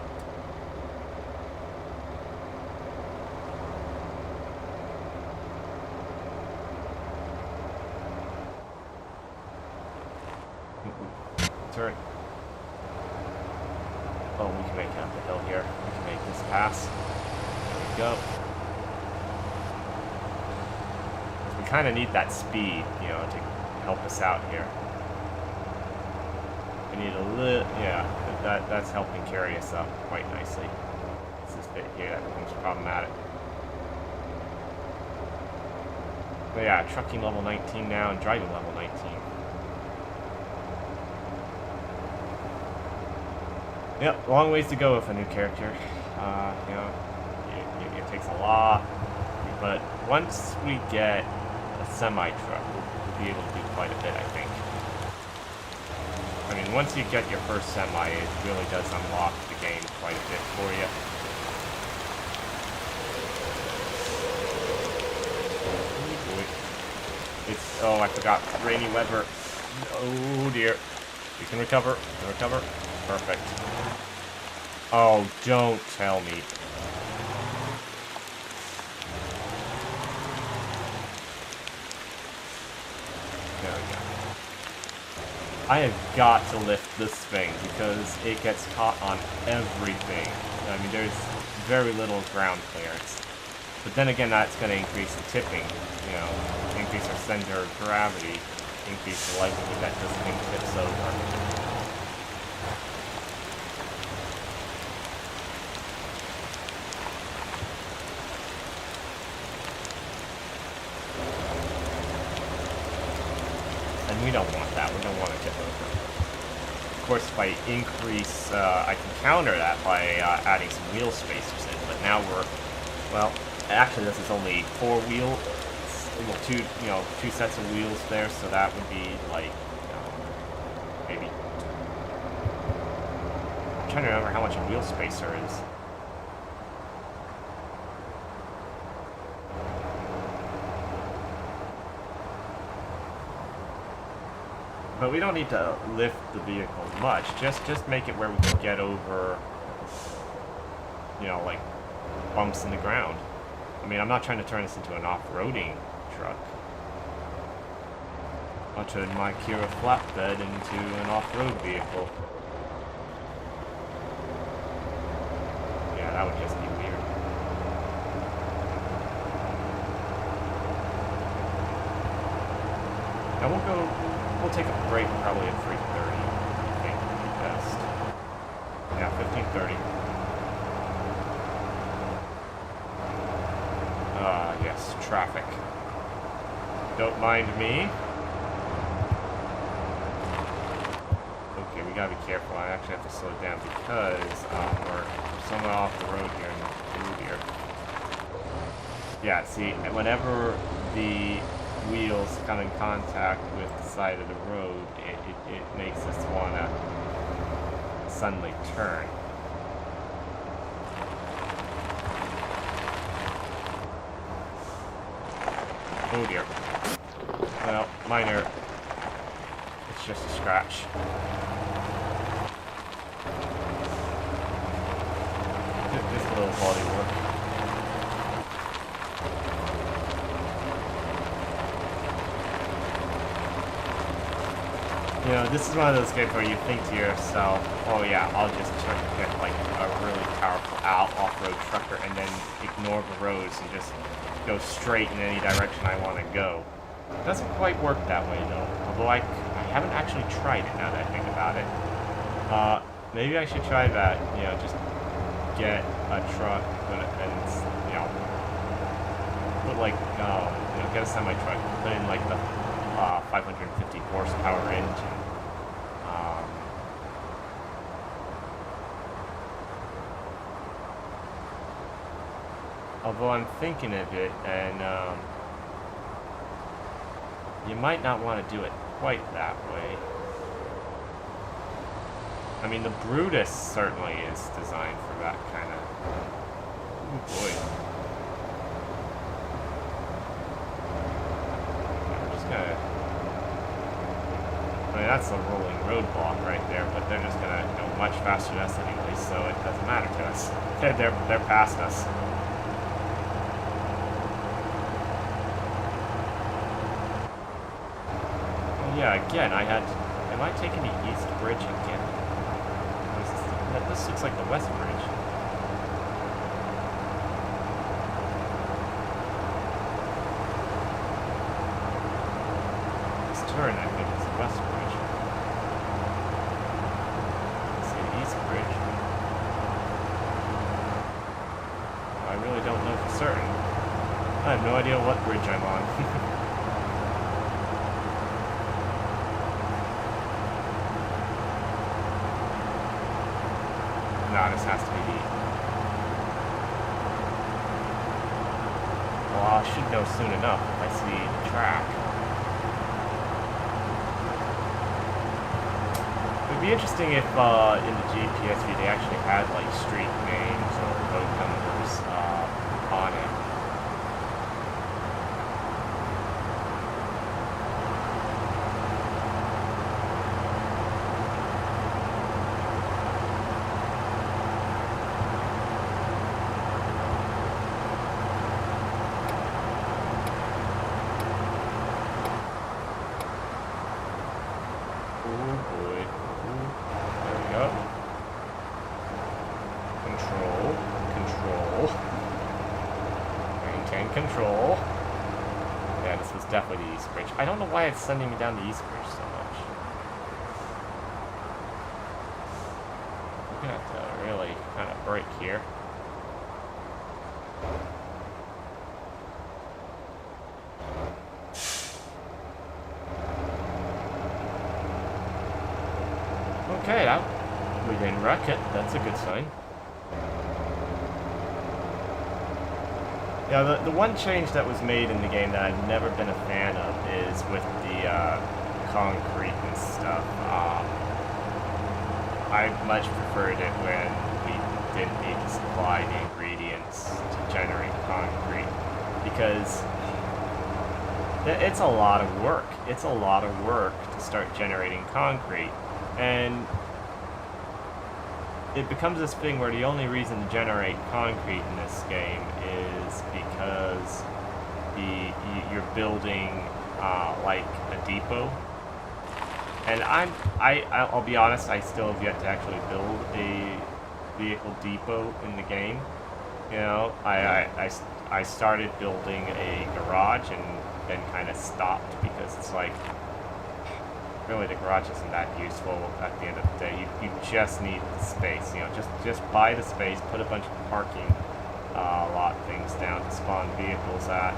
Turn. Oh, we can make it up the hill here. We can make this pass. There we go. We kind of need that speed, to help us out here. We need a little, yeah, that's helping carry us up quite nicely. It's this bit here that becomes problematic. But yeah, trucking level 19 now and driving level 19. Yep, long ways to go with a new character. It takes a lot, but once we get a semi-truck, we'll be able to do quite a bit, I think. I mean, once you get your first semi, it really does unlock the game quite a bit for you. Oh, I forgot. Rainy weather. Oh, dear. We can recover. Perfect. Oh, don't tell me. There we go. I have got to lift this thing because it gets caught on everything. I mean, there's very little ground clearance. But then again, that's going to increase the tipping, you know, increase our center of gravity, increase the likelihood that this thing tips over. And we don't want that. We don't want to tip over. Of course, if I increase, I can counter that by adding some wheel spacers in. But now we're, well, actually this is only 4 wheel, well, two sets of wheels there. So that would be like, maybe. I'm trying to remember how much a wheel spacer is. But we don't need to lift the vehicle much. Just make it where we can get over, you know, like bumps in the ground. I mean, I'm not trying to turn this into an off-roading truck. I'll turn my Kira flatbed into an off-road vehicle. Yeah, that would just be weird. Now we'll take a break probably at 3:30, I think would be best. Yeah, 15:30. Yes, traffic. Don't mind me. Okay, we gotta be careful. I actually have to slow down because we're somewhat off the road here in the here. Yeah, see, whenever the wheels come in contact with the side of the road, it makes us want to suddenly turn. Oh dear. Well, minor. It's just a scratch. Just a little body work. You know, this is one of those games where you think to yourself, oh yeah, I'll just try to get like a really powerful off-road trucker and then ignore the roads and just go straight in any direction I want to go. It doesn't quite work that way though, although I haven't actually tried it now that I think about it. Maybe I should try that, you know, just get a truck and, you know, put like, you know, get a semi-truck, put in like the 550 horsepower engine. Although I'm thinking of it, and you might not want to do it quite that way. I mean, the Brutus certainly is designed for that kind of... Oh boy. We're just gonna... I mean, that's a rolling roadblock right there, but they're just gonna go much faster than us anyway, so it doesn't matter to us. They're past us. Yeah, again, am I taking the East Bridge again? This looks like the West Bridge. This turn, I think, is the West Bridge. Let's see, the East Bridge. I really don't know for certain. I have no idea what bridge I'm on. No, this has to be the... Well, I should know soon enough if I see the track. It would be interesting if in the GPS view they actually had like street names or road numbers on it. can control. Yeah, this was definitely the East Bridge. I don't know why it's sending me down the East Bridge so much. I'm gonna have to really kind of brake here. Okay, we didn't wreck it. That's a good sign. Yeah, the one change that was made in the game that I've never been a fan of is with the concrete and stuff. I much preferred it when we didn't need to supply the ingredients to generate concrete, because it's a lot of work. It's a lot of work to start generating concrete, and it becomes this thing where the only reason to generate concrete in this game is because you're building like a depot. And I'll be honest, I still have yet to actually build a vehicle depot in the game. You know, I started building a garage and then kind of stopped because it's like, really, the garage isn't that useful at the end of the day. You just need the space, you know, just buy the space, put a bunch of parking lot things down to spawn vehicles at,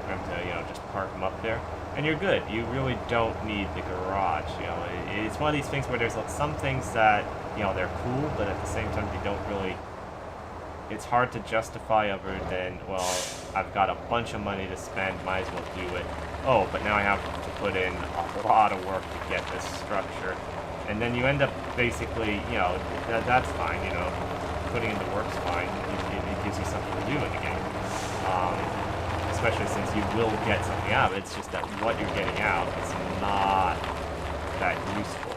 and to, you know, just park them up there, and you're good. You really don't need the garage, you know. It's one of these things where there's like some things that, you know, they're cool, but at the same time they don't really, it's hard to justify other than, well, I've got a bunch of money to spend, might as well do it. Oh, but now I have to put in a lot of work to get this structure. And then you end up basically, you know, that's fine, you know, putting in the work's fine. It gives you something to do in the game. Especially since you will get something out of it. It's just that what you're getting out is not that useful.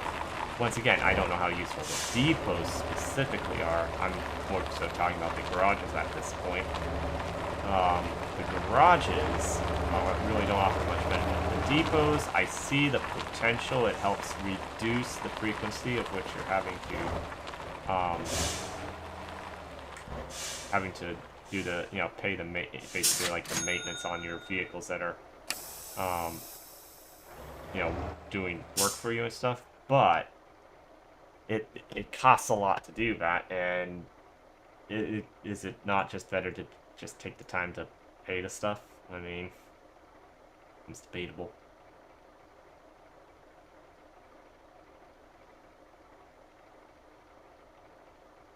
Once again, I don't know how useful the depots specifically are. I'm more so talking about the garages at this point. The garages really don't offer much benefit. The depots, I see the potential. It helps reduce the frequency of which you're having to do the, you know, pay the basically like the maintenance on your vehicles that are, you know, doing work for you and stuff. But it costs a lot to do that, and is it not just better to just take the time to pay the stuff? I mean, it's debatable.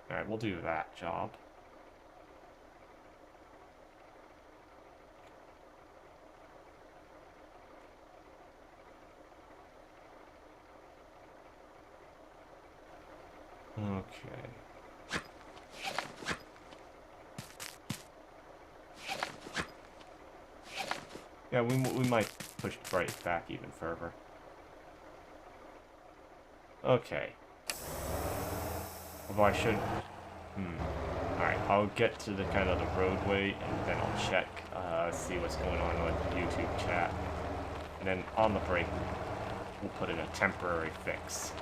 Alright, we'll do that job. Okay. Yeah, we might push right back even further. Okay. Although I should... Alright, I'll get to the kind of the roadway, and then I'll check, see what's going on with YouTube chat. And then on the break, we'll put in a temporary fix.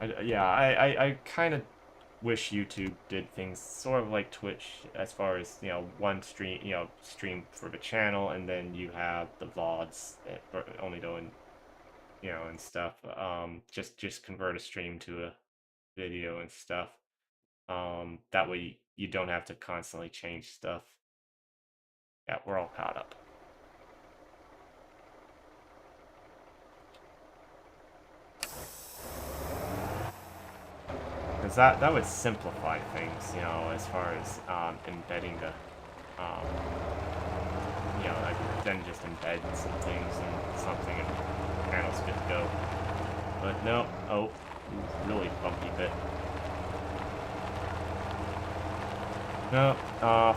I kind of wish YouTube did things sort of like Twitch, as far as, you know, one stream, you know, stream for the channel, and then you have the VODs that are only doing, you know, and stuff. Just convert a stream to a video and stuff. That way you don't have to constantly change stuff. Yeah, we're all caught up. Because that would simplify things, you know, as far as embedding the, you know, then just embed some things and something, and the panel's good to go. But no, oh, really bumpy bit. No,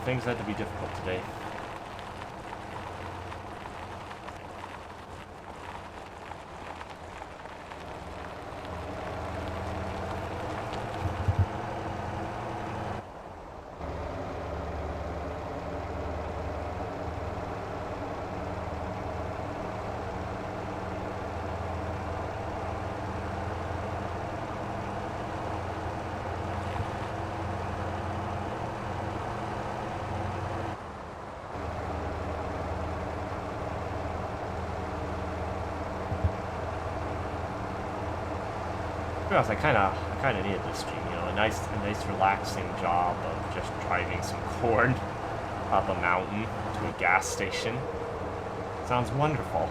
things had to be difficult today. be honest, I kind of needed this stream. You know, a nice relaxing job of just driving some corn up a mountain to a gas station. Sounds wonderful.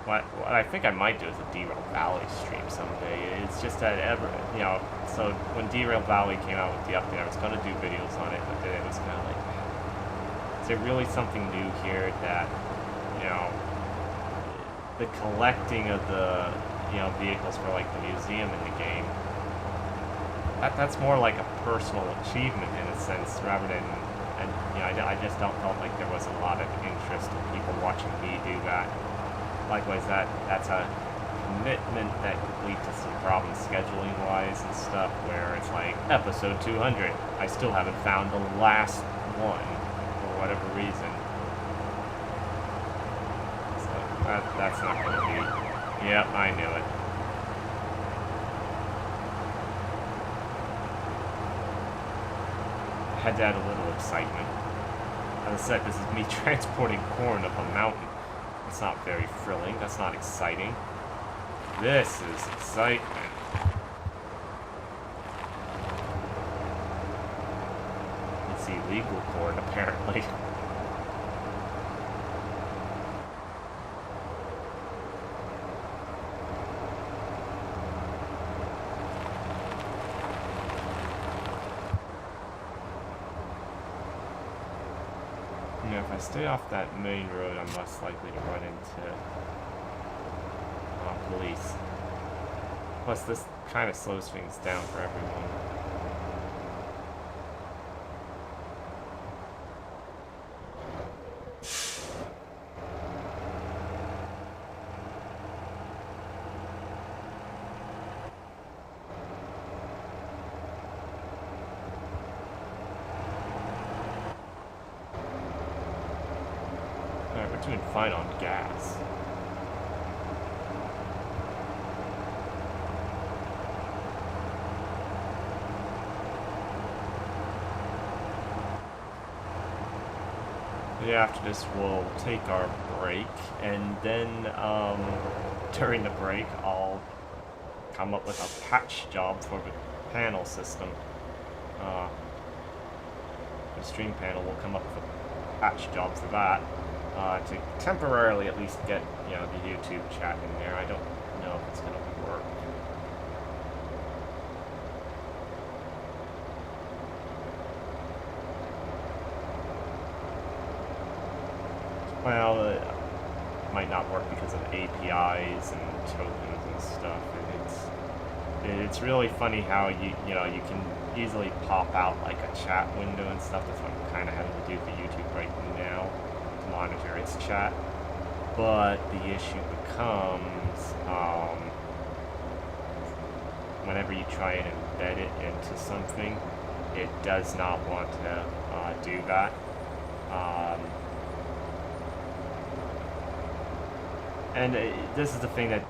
What I think I might do is a Derail Valley stream someday. It's just that you know, so when Derail Valley came out with the update, I was going to do videos on it, but then it was kind of like, is there really something new here that, you know, the collecting of the, you know, vehicles for like the museum in the game, that's more like a personal achievement in a sense, rather than, and you know, I just don't felt like there was a lot of interest in people watching me do that. Likewise, that's a commitment that could lead to some problems scheduling-wise and stuff, where it's like, episode 200, I still haven't found the last one, for whatever reason. So, that's not gonna be... Yep, I knew it. Had to add a little excitement. As I said, this is me transporting corn up a mountain. That's not very thrilling. That's not exciting. This is excitement. It's illegal corn, apparently. You know, if I stay off that main road, I'm less likely to run into police. Plus, this kind of slows things down for everyone. Alright, we're doing fine on gas. Yeah, after this, we'll take our break, and then during the break, I'll come up with a patch job for the panel system. The stream panel will come up with a patch job for that, to temporarily at least get, you know, the YouTube chat in there. I don't know if it's gonna work. Well, it might not work because of APIs and tokens and stuff. It's really funny how you know, you can easily pop out like a chat window and stuff. That's what I'm kind of having to do for YouTube right now to monitor its chat. But the issue becomes whenever you try and embed it into something, it does not want to do that. And this is the thing that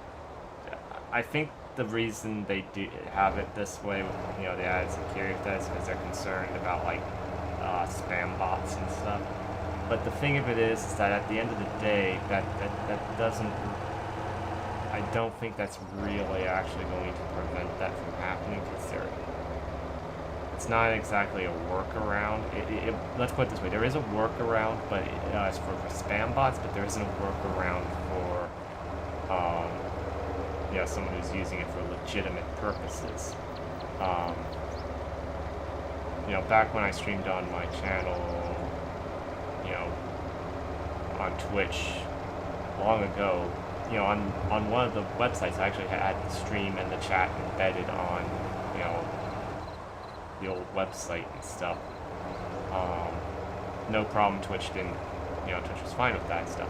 I think the reason they do have it this way, with, you know, the added security of that, is because they're concerned about like spam bots and stuff. But the thing of it is that at the end of the day, that doesn't. I don't think that's really actually going to prevent that from happening, because it's not exactly a workaround. Let's put it this way: there is a workaround, but it's for spam bots, but there isn't a workaround for yeah, someone who's using it for legitimate purposes. You know, back when I streamed on my channel, you know, on Twitch long ago, you know, on one of the websites, I actually had the stream and the chat embedded on, you know, the old website and stuff. No problem. Twitch didn't, you know, Twitch was fine with that stuff.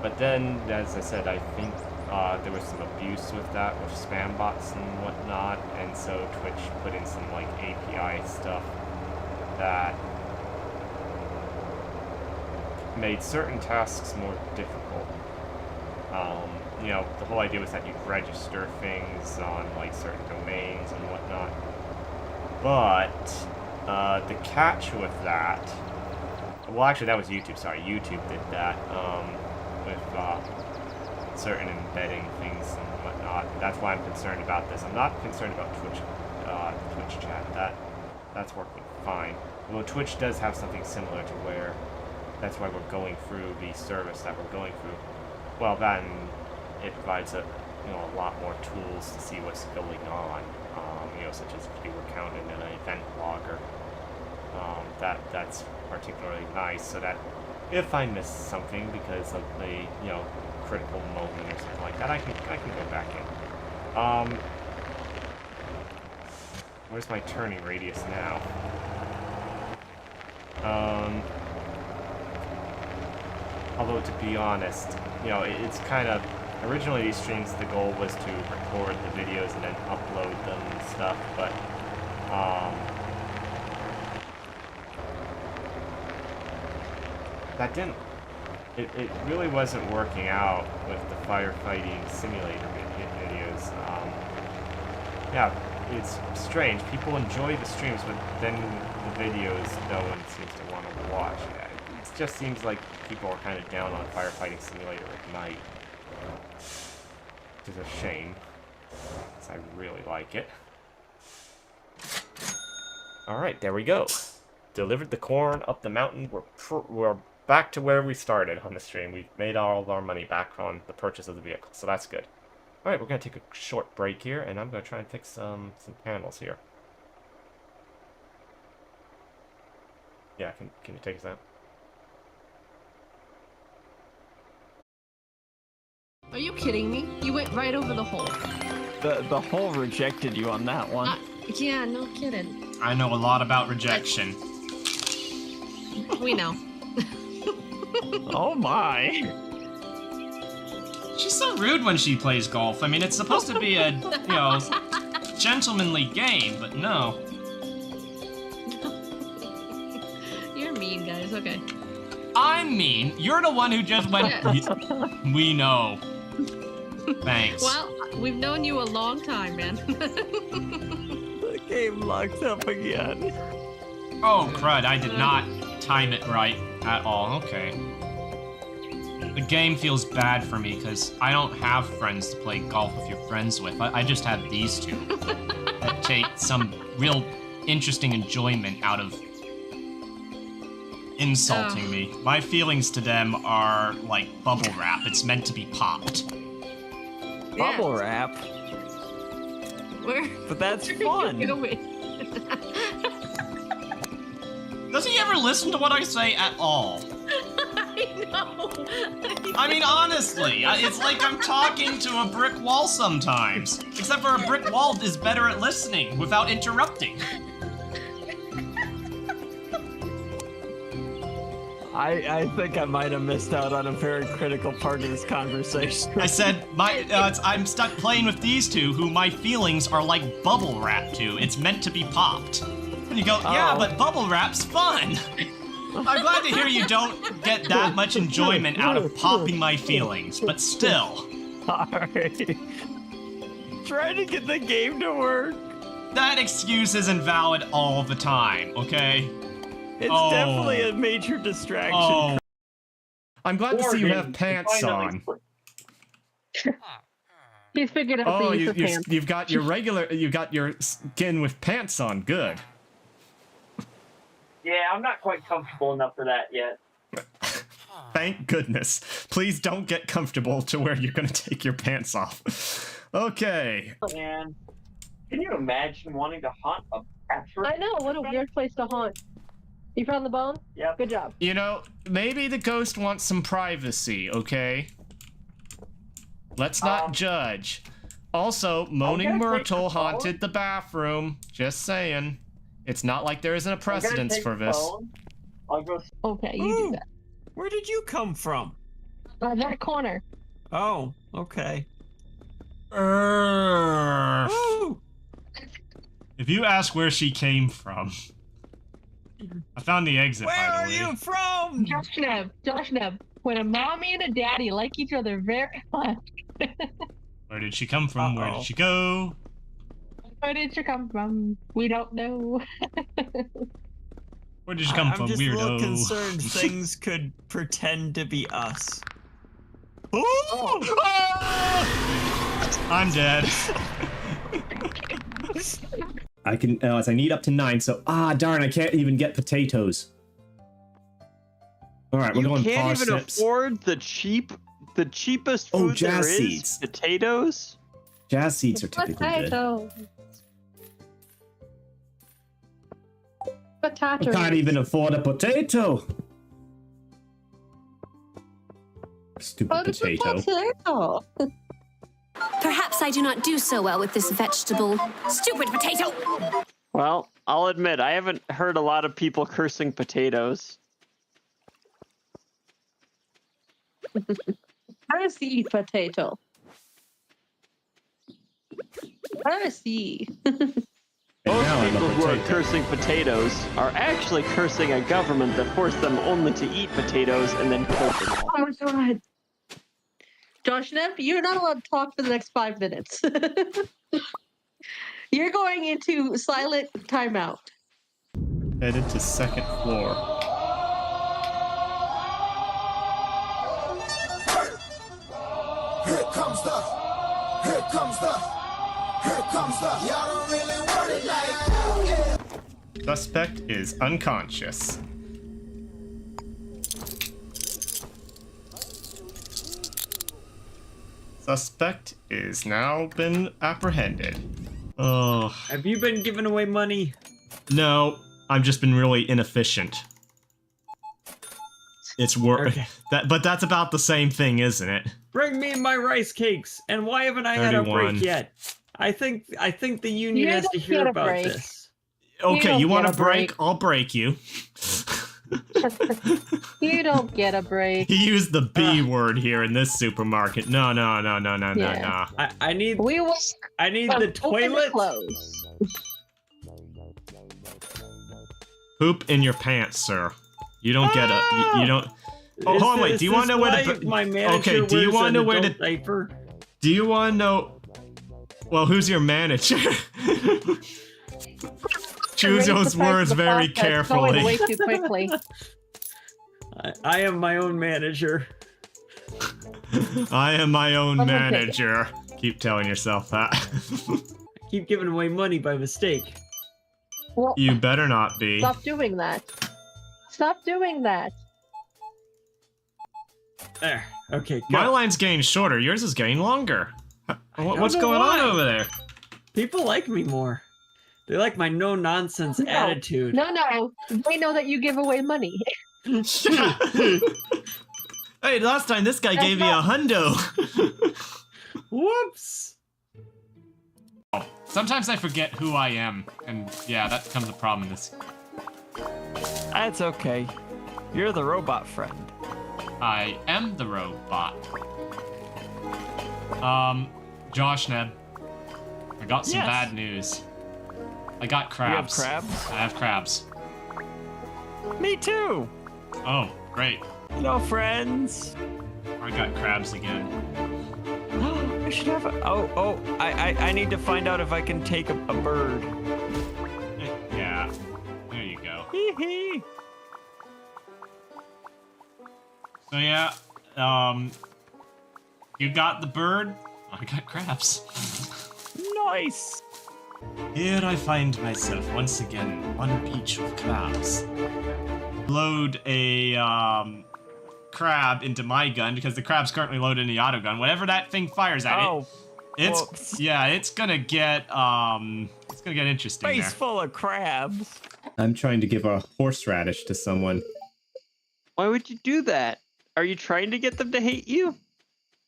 But then, as I said, I think there was some abuse with that, with spam bots and whatnot, and so Twitch put in some like API stuff that made certain tasks more difficult. You know, the whole idea was that you register things on like certain domains and whatnot. But the catch with that, well, actually that was YouTube. Sorry, YouTube did that with certain embedding things and whatnot. And that's why I'm concerned about this. I'm not concerned about Twitch chat. That's working fine. Although Twitch does have something similar to where that's why we're going through the service that we're going through. Well, that and it provides a lot more tools to see what's going on. Such as viewer count and an event logger. That's particularly nice, so that if I miss something because of the critical moment or something like that, I can go back in. Where's my turning radius now? Although to be honest, it's kind of originally these streams, the goal was to record the videos and then upload them and stuff, but that didn't. It really wasn't working out with the firefighting simulator videos. Yeah, it's strange. People enjoy the streams, but then the videos, no one seems to want to watch. It just seems like people are kind of down on firefighting simulator at night. Which is a shame, because I really like it. Alright, there we go. Delivered the corn up the mountain. We're back to where we started on the stream. We've made all of our money back on the purchase of the vehicle, so that's good. Alright, we're going to take a short break here, and I'm going to try and fix some panels here. Yeah, can you take us out? Are you kidding me? You went right over the hole. The hole rejected you on that one. Yeah, no kidding. I know a lot about rejection. We know. Oh my. She's so rude when she plays golf. I mean, it's supposed to be a, gentlemanly game, but no. You're mean, guys. Okay. I'm mean. You're the one who just went, we know. Thanks. Well, we've known you a long time, man. The game locked up again. Oh, crud. I did not time it right at all. Okay. The game feels bad for me because I don't have friends to play golf with your friends with. I just have these two that take some real interesting enjoyment out of insulting me. My feelings to them are like bubble wrap. It's meant to be popped. Bubble wrap? But that's fun. Does he ever listen to what I say at all? I know. I mean, honestly, it's like I'm talking to a brick wall sometimes. Except for a brick wall is better at listening without interrupting. I think I might have missed out on a very critical part of this conversation. I said, I'm stuck playing with these two who my feelings are like bubble wrap to. It's meant to be popped. And you go, yeah, but bubble wrap's fun. I'm glad to hear you don't get that much enjoyment out of popping my feelings, but still. Alright. Try to get the game to work. That excuse isn't valid all the time, okay? It's definitely a major distraction. Oh. I'm glad to see you have pants on. He's figured out the use of pants. You've got your skin with pants on. Good. Yeah, I'm not quite comfortable enough for that yet. Thank goodness. Please don't get comfortable to where you're gonna take your pants off. Okay. Man, can you imagine wanting to haunt a bathroom? I know, what a weird place to haunt. You found the bone? Yep. Good job. You know, maybe the ghost wants some privacy, okay? Let's not judge. Also, Moaning Myrtle haunted the bathroom. Just saying. It's not like there isn't a precedence for this. I'll go. Okay, you do that. Where did you come from? That corner. Oh, okay. If you ask where she came from, I found the exit. Where by are the way. you from? Josh Neb. When a mommy and a daddy like each other very much. Where did she come from? Where did she go? Where did she come from? We don't know. Where did she come from, I'm just weirdo? a little concerned things could pretend to be us. I'm dead. I can, as I need up to 9, so, darn, I can't even get potatoes. Alright, we're going You can't even parsnips. afford the cheapest food jazz there is, seeds. potatoes? Jazz seeds are typically good. Potato. I can't even afford a potato. Stupid potato. Perhaps I do not do so well with this vegetable. Stupid potato! Well, I'll admit, I haven't heard a lot of people cursing potatoes. I see potato. I see. Most people who are cursing potatoes are actually cursing a government that forced them only to eat potatoes and then killed them all. Oh my god. Josh Neff, you're not allowed to talk for the next 5 minutes. You're going into silent timeout. Headed to 2nd floor. Here comes the, here comes the, here comes the. Y'all don't really want it like that. Suspect is unconscious. Suspect is now been apprehended. Oh. Have you been giving away money? No, I've just been really inefficient. It's Okay. but that's about the same thing, isn't it? Bring me my rice cakes. And why haven't I had a 31. break yet? I think the union You has to don't hear get a about break. this. Okay, don't you want get a a break? break. I'll break you. You don't get a break. He used the B word here in this supermarket. No. Yeah. I need We will the open toilet. close. Poop in your pants, sir. You don't get a. You don't. Oh, hold on, wait. Do you want to know where to? My manager Okay. Do you wears want to an know where to? adult diaper? Do you want to know? Well, who's your manager? Choose Erase those the part words of the very process going way carefully. too quickly. I am my own manager. I am my own I'm okay. manager. Keep telling yourself that. I keep giving away money by mistake. Well, You better not be. stop doing that. Stop doing that. There. Okay. Go. My line's getting shorter. Yours is getting longer. What's know going why. on over there? People like me more. They like my no-nonsense No. attitude. No. They know that you give away money. Hey, last time this guy That's gave me a hundo. Whoops. Sometimes I forget who I am, and yeah, that becomes a problem in this. That's okay. You're the robot friend. I am the robot. Josh Neb, I got some Yes. bad news. I got You have crabs. crabs? I have crabs. Me too! Oh, great. No friends. I got crabs again. I should have a... I need to find out if I can take a bird. Yeah, there you go. Hee hee. So yeah, you got the bird, I got crabs. Nice. Here I find myself once again on a beach with crabs. Load a crab into my gun because the crab's currently loaded in the auto gun. Whatever that thing fires at Oh, it's whoops. yeah, it's gonna get interesting Face there. full of crabs. I'm trying to give a horseradish to someone. Why would you do that? Are you trying to get them to hate you?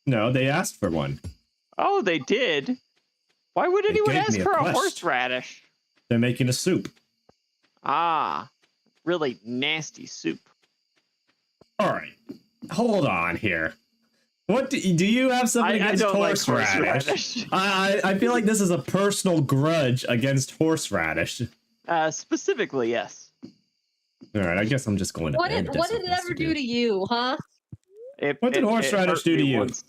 No, they asked for one. Oh, they did. Why would anyone gave ask me a for a quest. horseradish? They're making a soup. Ah, really nasty soup. All right, hold on here. What do you have something I against don't like horseradish? horseradish. I feel like this is a personal grudge against horseradish. Specifically, yes. All right, I guess I'm just going to What bed. did it ever do to you, huh? What did horseradish hurt do to me you? once.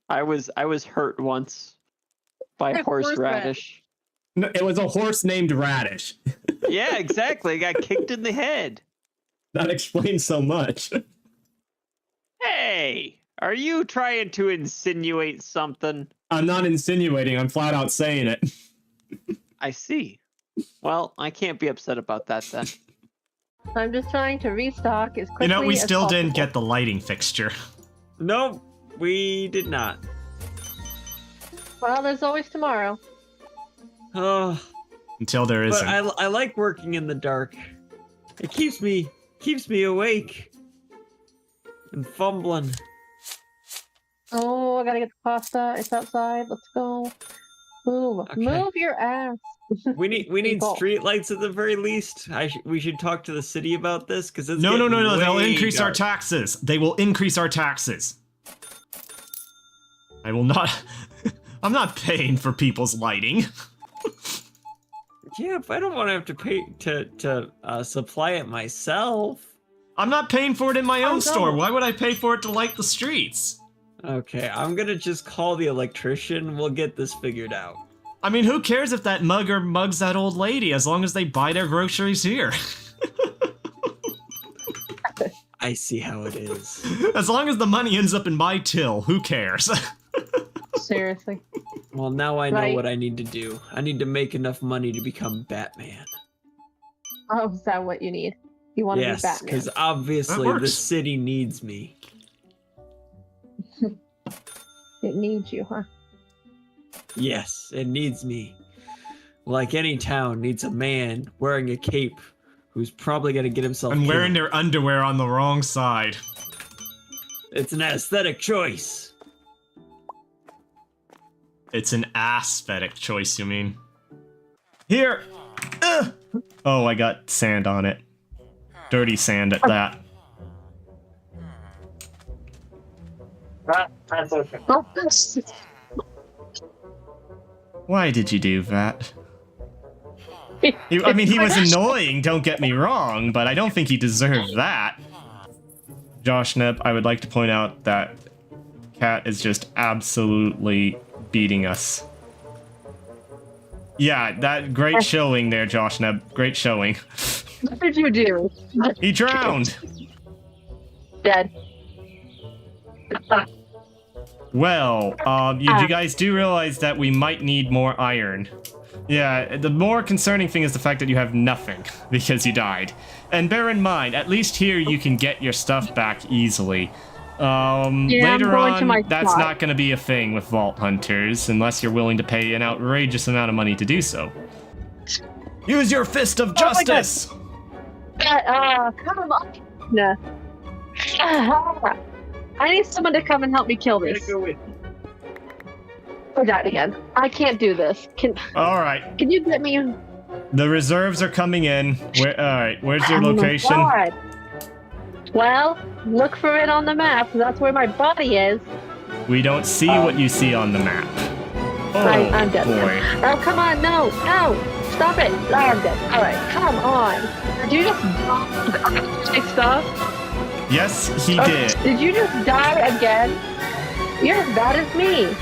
I was hurt once by By horseradish. No, it was a horse named Radish. Yeah, exactly. Got kicked in the head. That explains so much. Hey, Are you trying to insinuate something? I'm not insinuating, I'm flat out saying it. I see. Well, I can't be upset about that then. I'm just trying to restock as quickly You know, we as still didn't possible. get the lighting fixture. Nope, we did not. Well, there's always tomorrow. Oh, Until there but isn't. I like working in the dark. It keeps me awake and fumbling. Oh, I gotta get the pasta. It's outside. Let's go. Move. Okay. Move your ass. We need People. street lights at the very least. We should talk to the city about this because it's No, getting they'll way increase our dark. taxes. They will increase our taxes. I will not... I'm not paying for people's lighting. Yeah, but I don't want to have to pay to supply it myself. I'm not paying for it in my own no. store. Why would I pay for it to light the streets? Okay, I'm gonna just call the electrician. We'll get this figured out. I mean, who cares if that mugger mugs that old lady as long as they buy their groceries here? I see how it is. As long as the money ends up in my till, who cares? Seriously. Well, now I know Right. what I need to do. I need to make enough money to become Batman. Oh, is that what you need? You want to be Yes, Batman? because obviously That the works. city needs me. It needs you, huh? Yes, it needs me. Like any town needs a man wearing a cape who's probably gonna get himself And wearing killed. their underwear on the wrong side. It's an aesthetic choice. It's an aesthetic choice, you mean? Here! Ugh! Oh, I got sand on it. Dirty sand at that. That's okay. Oh, Why did you do that? I mean, he was annoying, don't get me wrong, but I don't think he deserved that. Josh Neb, I would like to point out that Cat is just absolutely beating us. Yeah, that great showing there, Josh Neb. Great showing. What did you do? He drowned. Dead. Well, you guys do realize that we might need more iron. Yeah, the more concerning thing is the fact that you have nothing because you died. And bear in mind, at least here you can get your stuff back easily. I'm Later going to on, my that's spot. not going to be a thing with Vault Hunters unless you're willing to pay an outrageous amount of money to do so. Use your fist of justice! Come on. No. I need someone to come and help me kill I'm this. gonna go with I died again. I can't do this. Can Alright, you get me? the reserves are coming in. Alright, where's your Oh my location? God. Well, look for it on the map. 'Cause that's where my body is. We don't see what you see on the map. Oh, I'm dead. boy. Oh, come on. No. Stop it. Oh, I'm dead. All right. Come on. Did you just take stuff? Yes, he Oh, did. Did you just die again? You're as bad as me.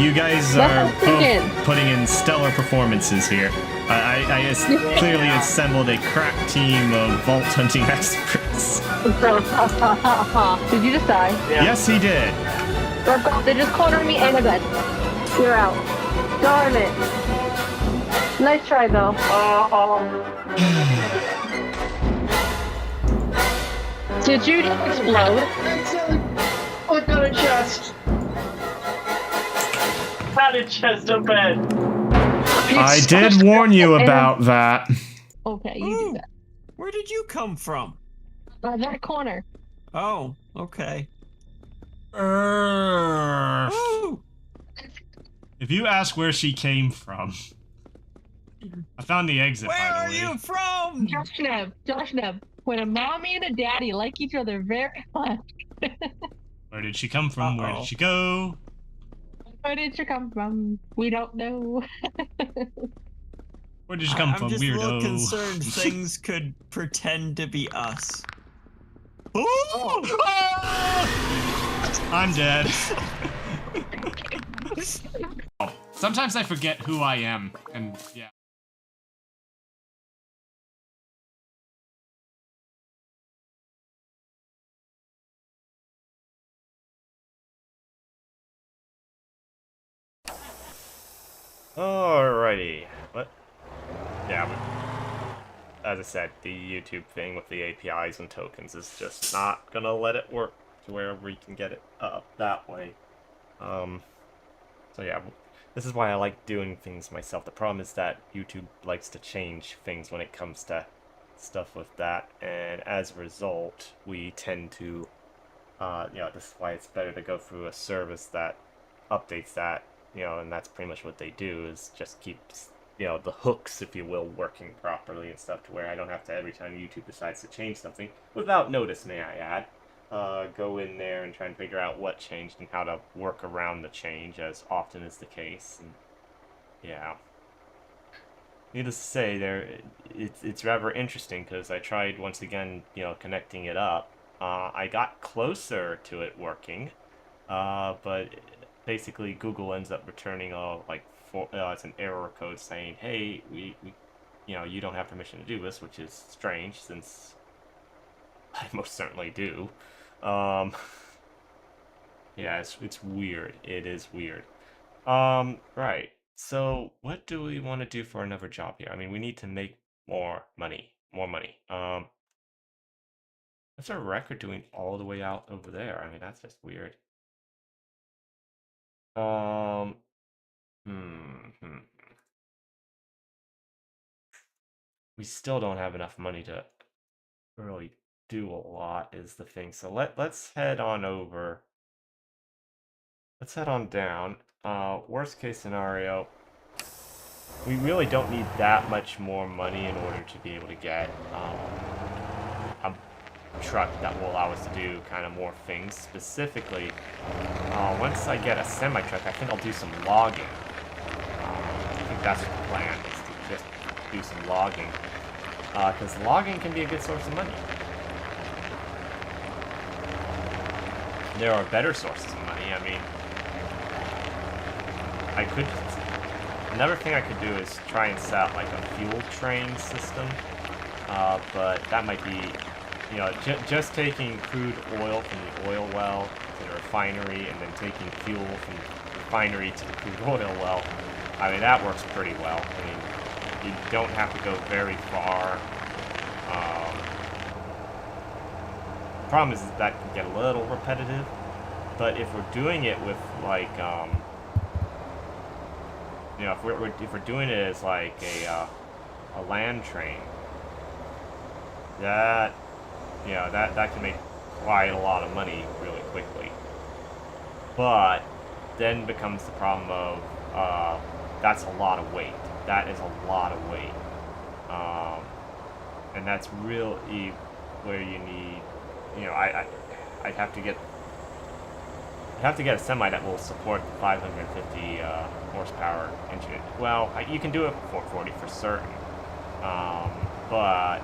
You guys That's are what I'm thinking. both putting in stellar performances here. I clearly assembled a crack team of vault hunting experts. Did you just die? Yes, he did. Oh God, they just cornered me and a bed. You're out. Darn it. Nice try though. Did you just explode? Look at a chest. Had a chest of bed. I did warn you about that. Okay, you Ooh, do that. where did you come from? That corner. Oh, okay. Urgh. Ooh, If you ask where she came from, I found the exit. where by are the way. you from? Josh Neb. When a mommy and a daddy like each other very much. Where did she come from? Where Uh-oh. did she go? Where did you come from? We don't know. Where did she come I'm from, just a little weirdo? concerned things could pretend to be us. Ooh! I'm dead. Sometimes I forget who I am, and yeah. Alrighty. What? Yeah, as I said, the YouTube thing with the APIs and tokens is just not gonna let it work to where we can get it up that way. So yeah, this is why I like doing things myself. The problem is that YouTube likes to change things when it comes to stuff with that, and as a result, we tend to, this is why it's better to go through a service that updates that, and that's pretty much what they do, is just keeps, the hooks, if you will, working properly and stuff, to where I don't have to, every time YouTube decides to change something, without notice, may I add, go in there and try and figure out what changed and how to work around the change, as often is the case. And yeah, needless to say, it's rather interesting, because I tried once again, connecting it up. I got closer to it working, but basically Google ends up returning it's an error code saying, hey, we you don't have permission to do this, which is strange since I most certainly do. Yeah, it's weird. It is weird. Right. So what do we want to do for another job here? I mean, we need to make more money. More money. What's our record doing all the way out over there? I mean, that's just weird. Um, We still don't have enough money to really do a lot, is the thing. So let's head on over. Let's head on down. Worst case scenario, we really don't need that much more money in order to be able to get a truck that will allow us to do kind of more things. Specifically, once I get a semi-truck, I think I'll do some logging. I think that's the plan, is to just do some logging. Because logging can be a good source of money. There are better sources of money. I mean, another thing I could do is try and set up like a fuel train system, but that might be, just taking crude oil from the oil well to the refinery and then taking fuel from the refinery to the crude oil well. I mean, that works pretty well. I mean, you don't have to go very far. The problem is that can get a little repetitive, but if we're doing it with like, if we're doing it as like a land train, that that can make quite a lot of money really quickly. But then becomes the problem of that's a lot of weight. That is a lot of weight, and that's really where you need, I'd have to get a semi that will support the 550 horsepower engine. Well, you can do it for 440 for certain, but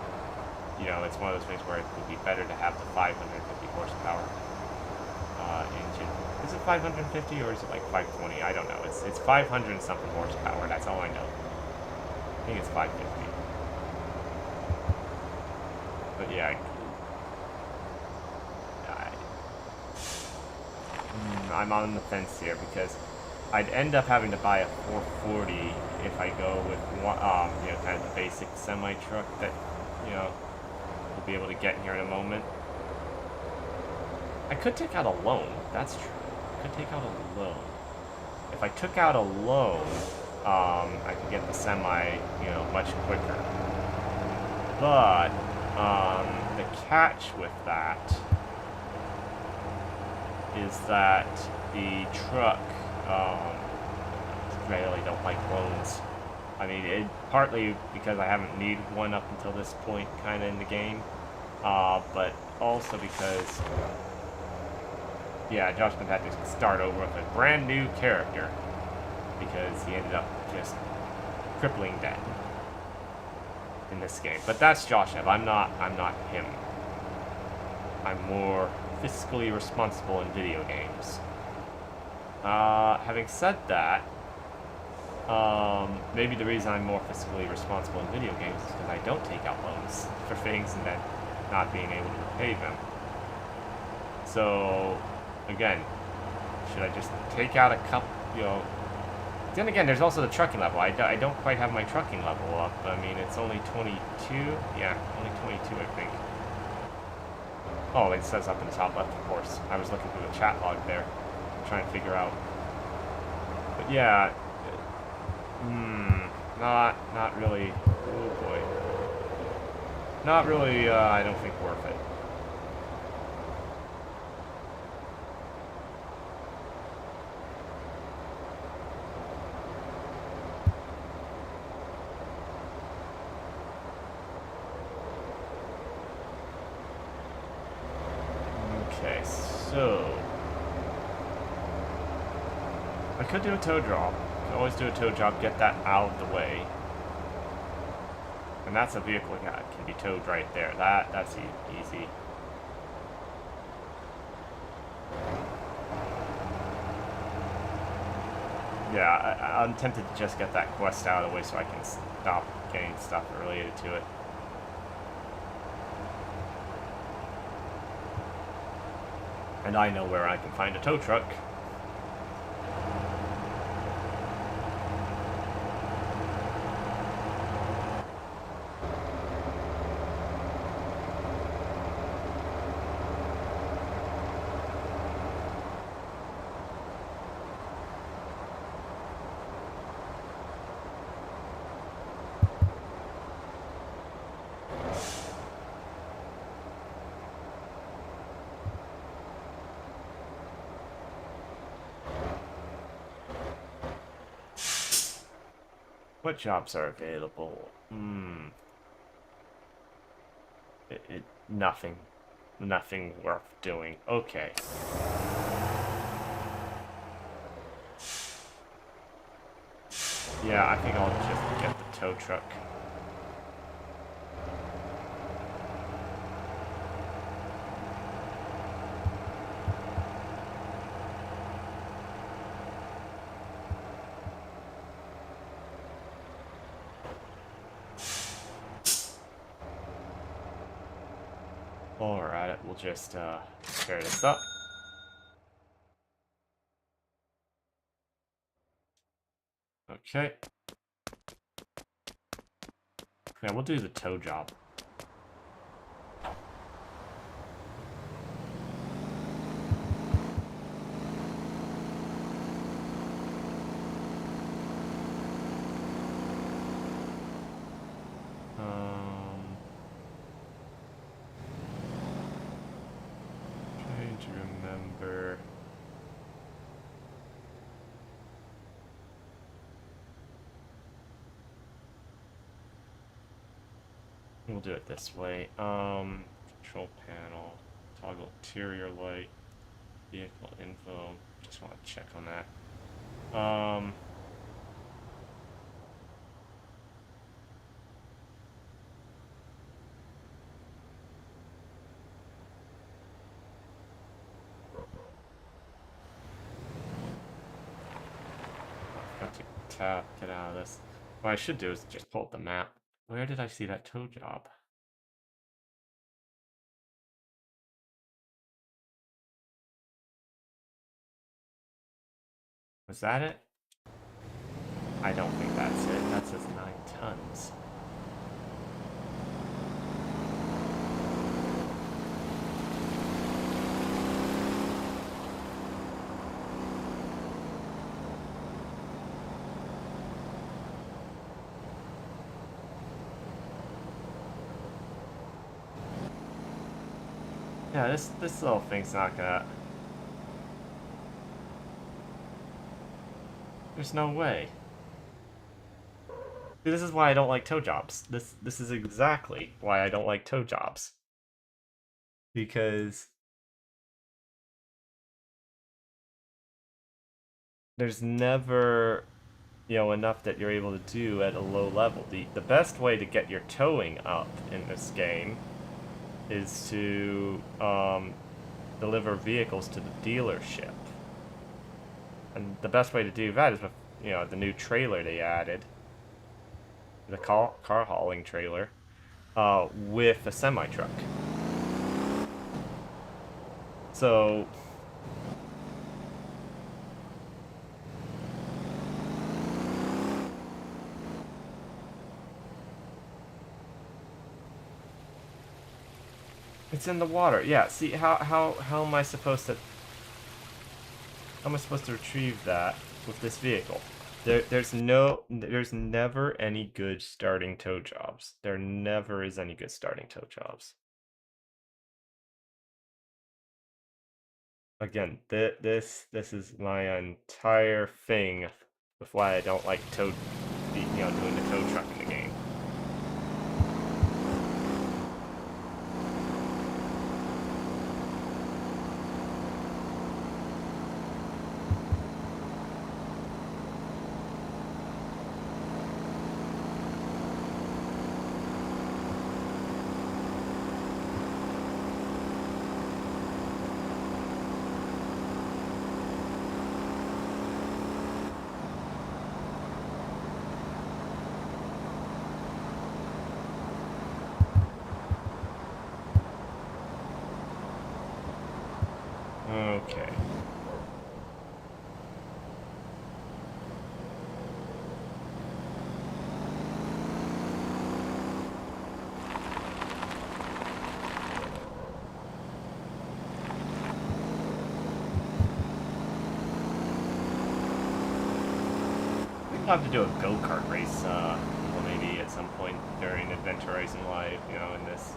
it's one of those things where it would be better to have the 550 horsepower engine. Is it 550 or is it like 520? I don't know. It's 500 and something horsepower. That's all I know. I think it's 550. But yeah, I'm on the fence here, because I'd end up having to buy a 440 if I go with one, kind of the basic semi truck that, we'll be able to get here in a moment. I could take out a loan. That's true. I could take out a loan. If I took out a loan, I could get the semi, much quicker. But the catch with that is that the truck, I really don't like loans. I mean, partly because I haven't needed one up until this point kind of in the game, but also because, yeah, Joshman had to start over with a brand new character because he ended up just crippling debt in this game. But that's Joshua. I'm not him. I'm more fiscally responsible in video games. Having said that, maybe the reason I'm more fiscally responsible in video games is because I don't take out loans for things and then not being able to repay them. So, again, should I just take out a couple, Then again, there's also the trucking level. I don't quite have my trucking level up. I mean, it's only 22. Yeah, only 22, I think. Oh, it says up in the top left, of course. I was looking through the chat log there, trying to figure out. But yeah, not really. Oh boy, not really. I don't think worth it. Okay, so I could do a tow drop. I could always do a tow drop, get that out of the way. And that's a vehicle that can be towed right there. That's easy. Yeah, I'm tempted to just get that quest out of the way so I can stop getting stuff related to it. And I know where I can find a tow truck. What jobs are available? Nothing. Nothing worth doing. Okay. Yeah, I think I'll just get the tow truck. Alright, we'll just pair this up. Okay. Yeah, we'll do the tow job. Trying to remember. We'll do it this way. Control panel, toggle interior light, vehicle info. Just want to check on that. Got to get out of this. What I should do is just pull up the map. Where did I see that tow job? Was that it? I don't think that's it. That says 9 tons. Yeah, this little thing's not gonna... There's no way. See, this is why I don't like tow jobs. This is exactly why I don't like tow jobs. Because there's never, enough that you're able to do at a low level. The best way to get your towing up in this game is to deliver vehicles to the dealership. And the best way to do that is with, the new trailer they added. The car hauling trailer. With a semi-truck. So... It's in the water. Yeah, see, how am I supposed to... How am I supposed to retrieve that with this vehicle? There's never any good starting tow jobs. There never is any good starting tow jobs. Again, this is my entire thing with why I don't like doing the tow truck in the game. Okay. We'll have to do a go-kart race, well, maybe at some point during Adventorizon Live, you know, in this.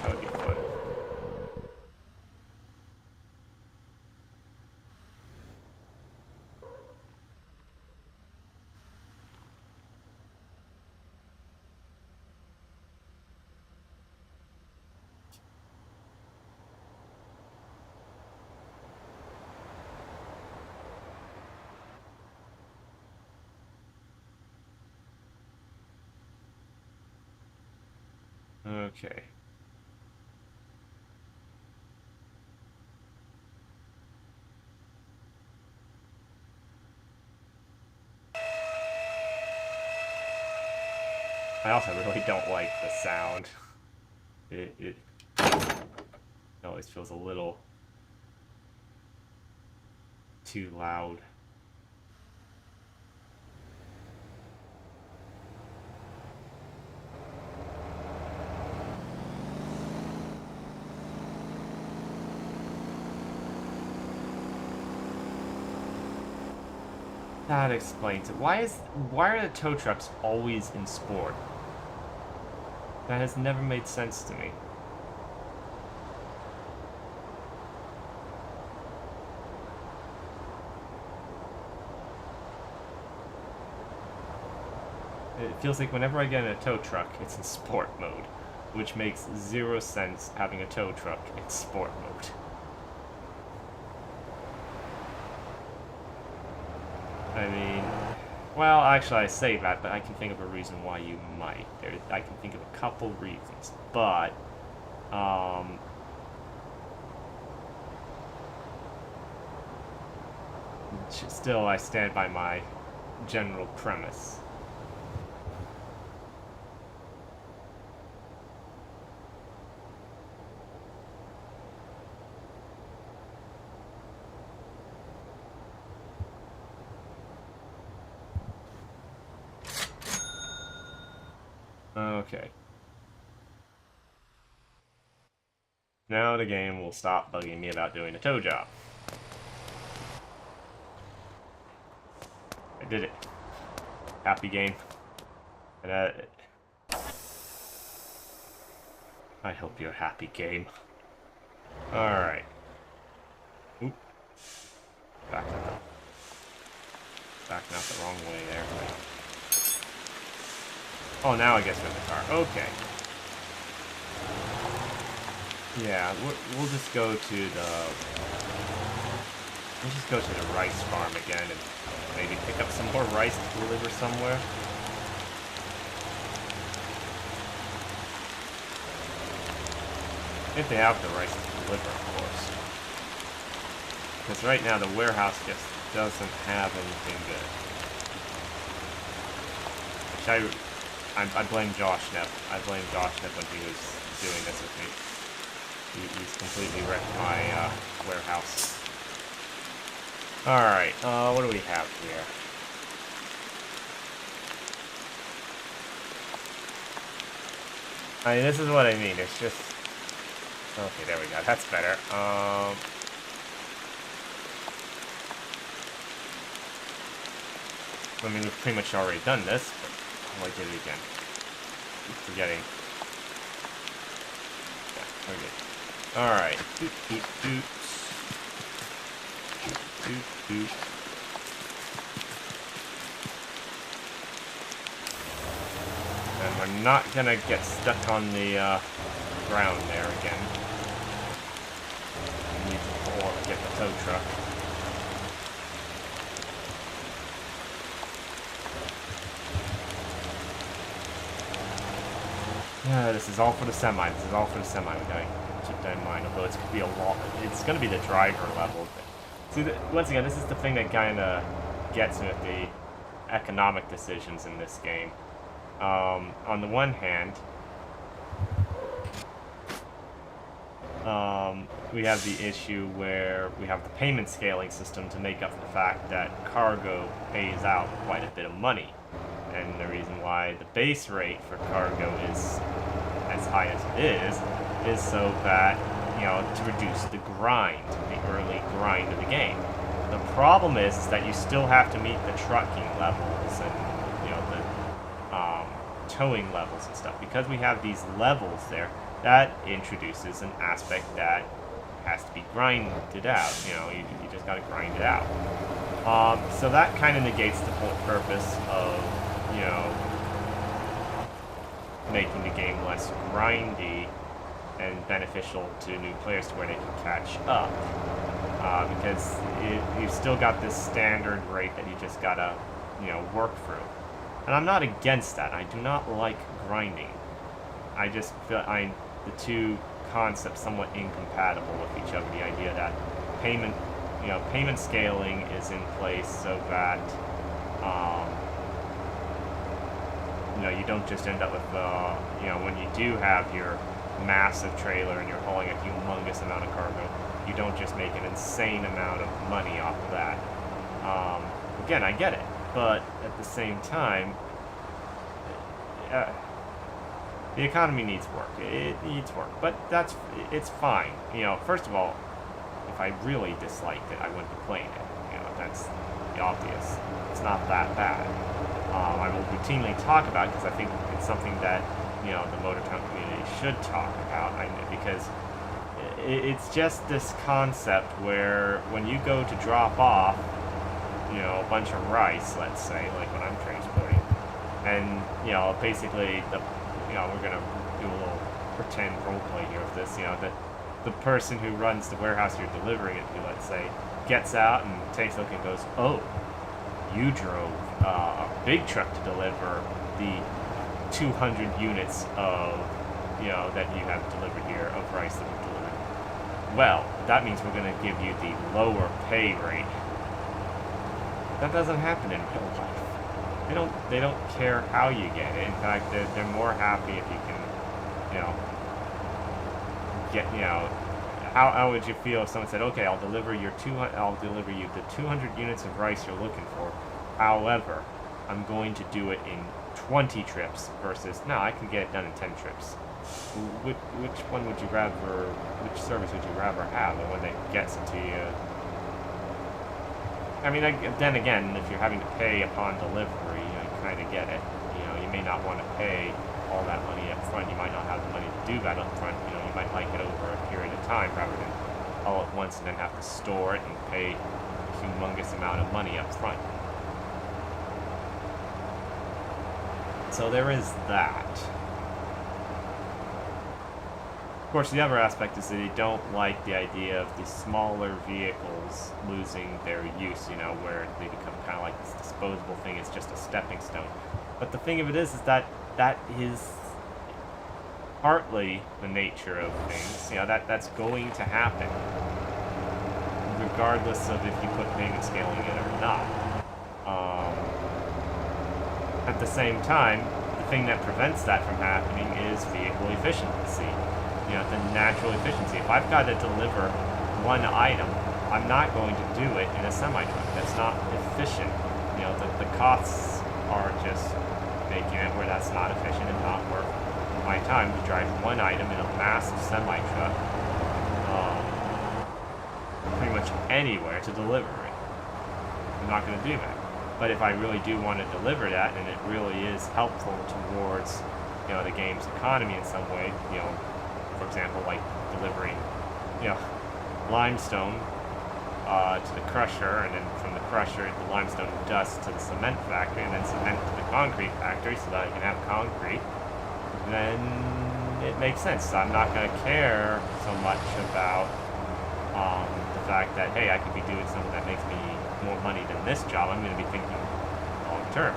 That would be fun. Okay. I also really don't like the sound. It always feels a little too loud. That explains it. Why are the tow trucks always in sport? That has never made sense to me. It feels like whenever I get in a tow truck, it's in sport mode, which makes zero sense having a tow truck in sport mode. I mean, well, actually I say that, but I can think of a reason why you might. I can think of a couple reasons, but, still I stand by my general premise. Okay. Now the game will stop bugging me about doing a tow job. I did it. Happy game. And I hope you're happy, game. Alright. Oop. Backing out the wrong way there. Oh, now I guess we're in the car. Okay. Yeah, we'll just go to the... We'll just go to the rice farm again and maybe pick up some more rice to deliver somewhere. If they have the rice to deliver, of course. Because right now the warehouse just doesn't have anything good. Which I blame Josh Neff. I blame Josh Neff when he was doing this with me. He's completely wrecked my warehouse. Alright, what do we have here? I mean, this is what I mean. It's just... Okay, there we go. That's better. I mean, we've pretty much already done this, but I'll do it again. Keep forgetting. Yeah, we're good. Alright. Doot, doot, doot. Doot, doot, doot. And we're not gonna get stuck on the ground there again. We need to get the tow truck. Yeah, this is all for the semi. This is all for the semi. We gotta keep that in mind. Although it's gonna be a lot. It's gonna be the driver level. But see, once again, this is the thing that kind of gets me with the economic decisions in this game. On the one hand, we have the issue where we have the payment scaling system to make up for the fact that cargo pays out quite a bit of money. And the reason why the base rate for cargo is as high as it is so that, you know, to reduce the grind, the early grind of the game. The problem is that you still have to meet the trucking levels and, you know, the towing levels and stuff. Because we have these levels there, that introduces an aspect that has to be grinded out. You know, you just gotta grind it out. So that kind of negates the whole purpose of, you know, making the game less grindy and beneficial to new players to where they can catch up. Because you've still got this standard rate that you just gotta, you know, work through. And I'm not against that. I do not like grinding. I just feel the two concepts somewhat incompatible with each other. The idea that payment scaling is in place so that you know, you don't just end up with you know, when you do have your massive trailer and you're hauling a humongous amount of cargo, you don't just make an insane amount of money off of that. Again, I get it, but at the same time, the economy needs work. It needs work, but it's fine. You know, first of all, if I really disliked it, I wouldn't be playing it. You know, that's the obvious. It's not that bad. I will routinely talk about it because I think it's something that, you know, the Motortown community should talk about. Because it's just this concept where when you go to drop off, you know, a bunch of rice, let's say, like when I'm transporting, and, you know, basically you know, we're gonna do a little pretend roleplay here of this. You know, the person who runs the warehouse you're delivering it to, let's say, gets out and takes a look and goes, "Oh, you drove a big truck to deliver the 200 units of, you know, that you have delivered here of rice that we've delivered. Well, that means we're going to give you the lower pay rate." That doesn't happen in real life. They don't care how you get it. In fact, they're more happy if you can, you know, get, you know, how would you feel if someone said, "Okay, I'll deliver you the 200 units of rice you're looking for. However, I'm going to do it in 20 trips versus, no, I can get it done in 10 trips." Which one would you rather, which service would you rather have, and when it gets it to you? I mean, then again, if you're having to pay upon delivery, I kind of get it. You know, you may not want to pay all that money up front. You might not have the money to do that up front. You know, you might like it over a period of time rather than all at once and then have to store it and pay a humongous amount of money up front. So there is that. Of course, the other aspect is that they don't like the idea of the smaller vehicles losing their use, you know, where they become kind of like this disposable thing. It's just a stepping stone. But the thing of it is that is partly the nature of things. You know, that's going to happen, regardless of if you put payment scaling in or not. At the same time, the thing that prevents that from happening is vehicle efficiency. You know, the natural efficiency. If I've got to deliver one item, I'm not going to do it in a semi-truck. That's not efficient. You know, the costs are just, making it where that's not efficient and not worth my time to drive one item in a massive semi-truck pretty much anywhere to deliver it. I'm not going to do that. But if I really do want to deliver that, and it really is helpful towards, you know, the game's economy in some way, you know, for example, like delivering, you know, limestone to the crusher, and then from the crusher, the limestone dust to the cement factory, and then cement to the concrete factory so that I can have concrete, then it makes sense. So I'm not going to care so much about the fact that, hey, I could be doing something that makes me more money than this job. I'm going to be thinking long term.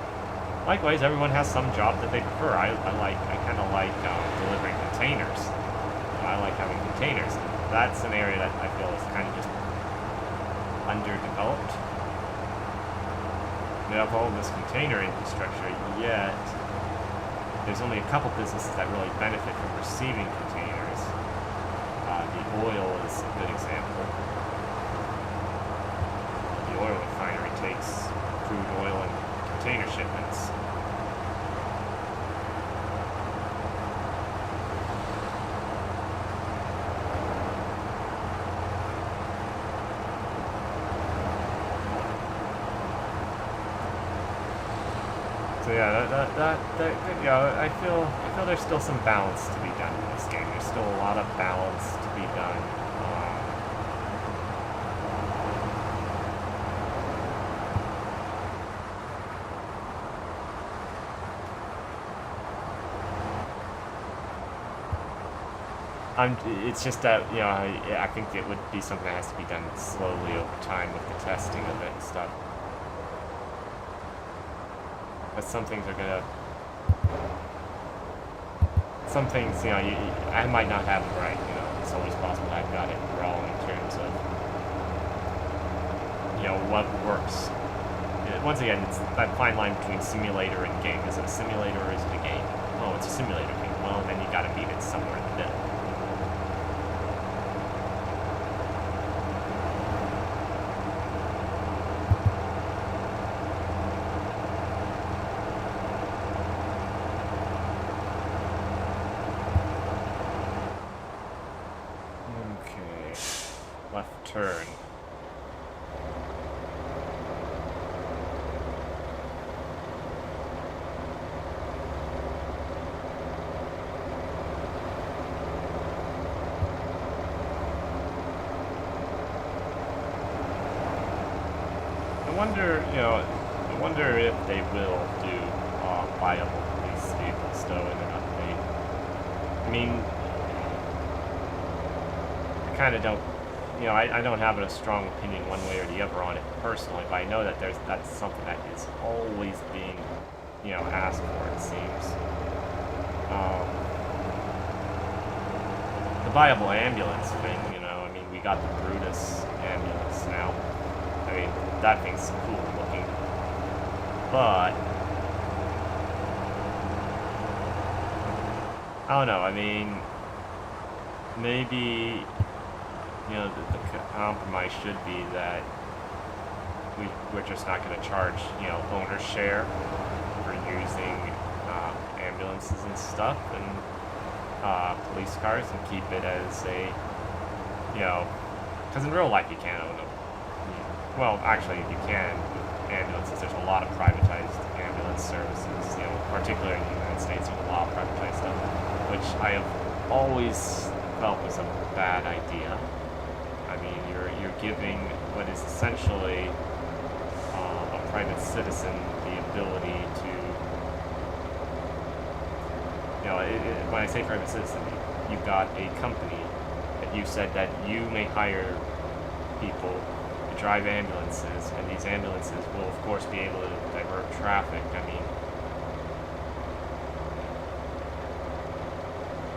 Likewise, everyone has some job that they prefer. I kind of like delivering containers. I like having containers. That's an area that I feel is kind of just underdeveloped. We have all this container infrastructure, yet there's only a couple businesses that really benefit from receiving containers. The oil is a good example. The oil refinery takes crude oil and container shipments. So yeah, that you know, I feel there's still some balance to be done in this game. There's still a lot of balance to be done. It's just that, you know, I think it would be something that has to be done slowly over time with the testing of it and stuff. But some things are gonna... Some things, you know, I might not have it right, you know. It's always possible that I've got it wrong in terms of, you know, what works. Once again, it's that fine line between simulator and game. Is it a simulator or is it a game? Oh, it's a simulator game. Well, then you gotta meet it somewhere in the middle. Turn. I wonder if they will do viable police vehicles though in an update. I mean, I kind of don't. You know, I don't have a strong opinion one way or the other on it personally, but I know that that's something that is always being, you know, asked for, it seems. The viable ambulance thing, you know, I mean, we got the Brutus ambulance now. I mean, that thing's cool looking. But I don't know, I mean, maybe, you know, the compromise should be that we're just not going to charge, you know, owner's share for using ambulances and stuff and police cars, and keep it as a, you know, because in real life you can't own them. Well, actually you can with ambulances. There's a lot of privatized ambulance services, you know, particularly in the United States. There's a lot of privatized stuff, which I have always felt was a bad idea. I mean, you're giving what is essentially a private citizen the ability to, you know, when I say private citizen, you've got a company that you said that you may hire people to drive ambulances, and these ambulances will, of course, be able to divert traffic. I mean,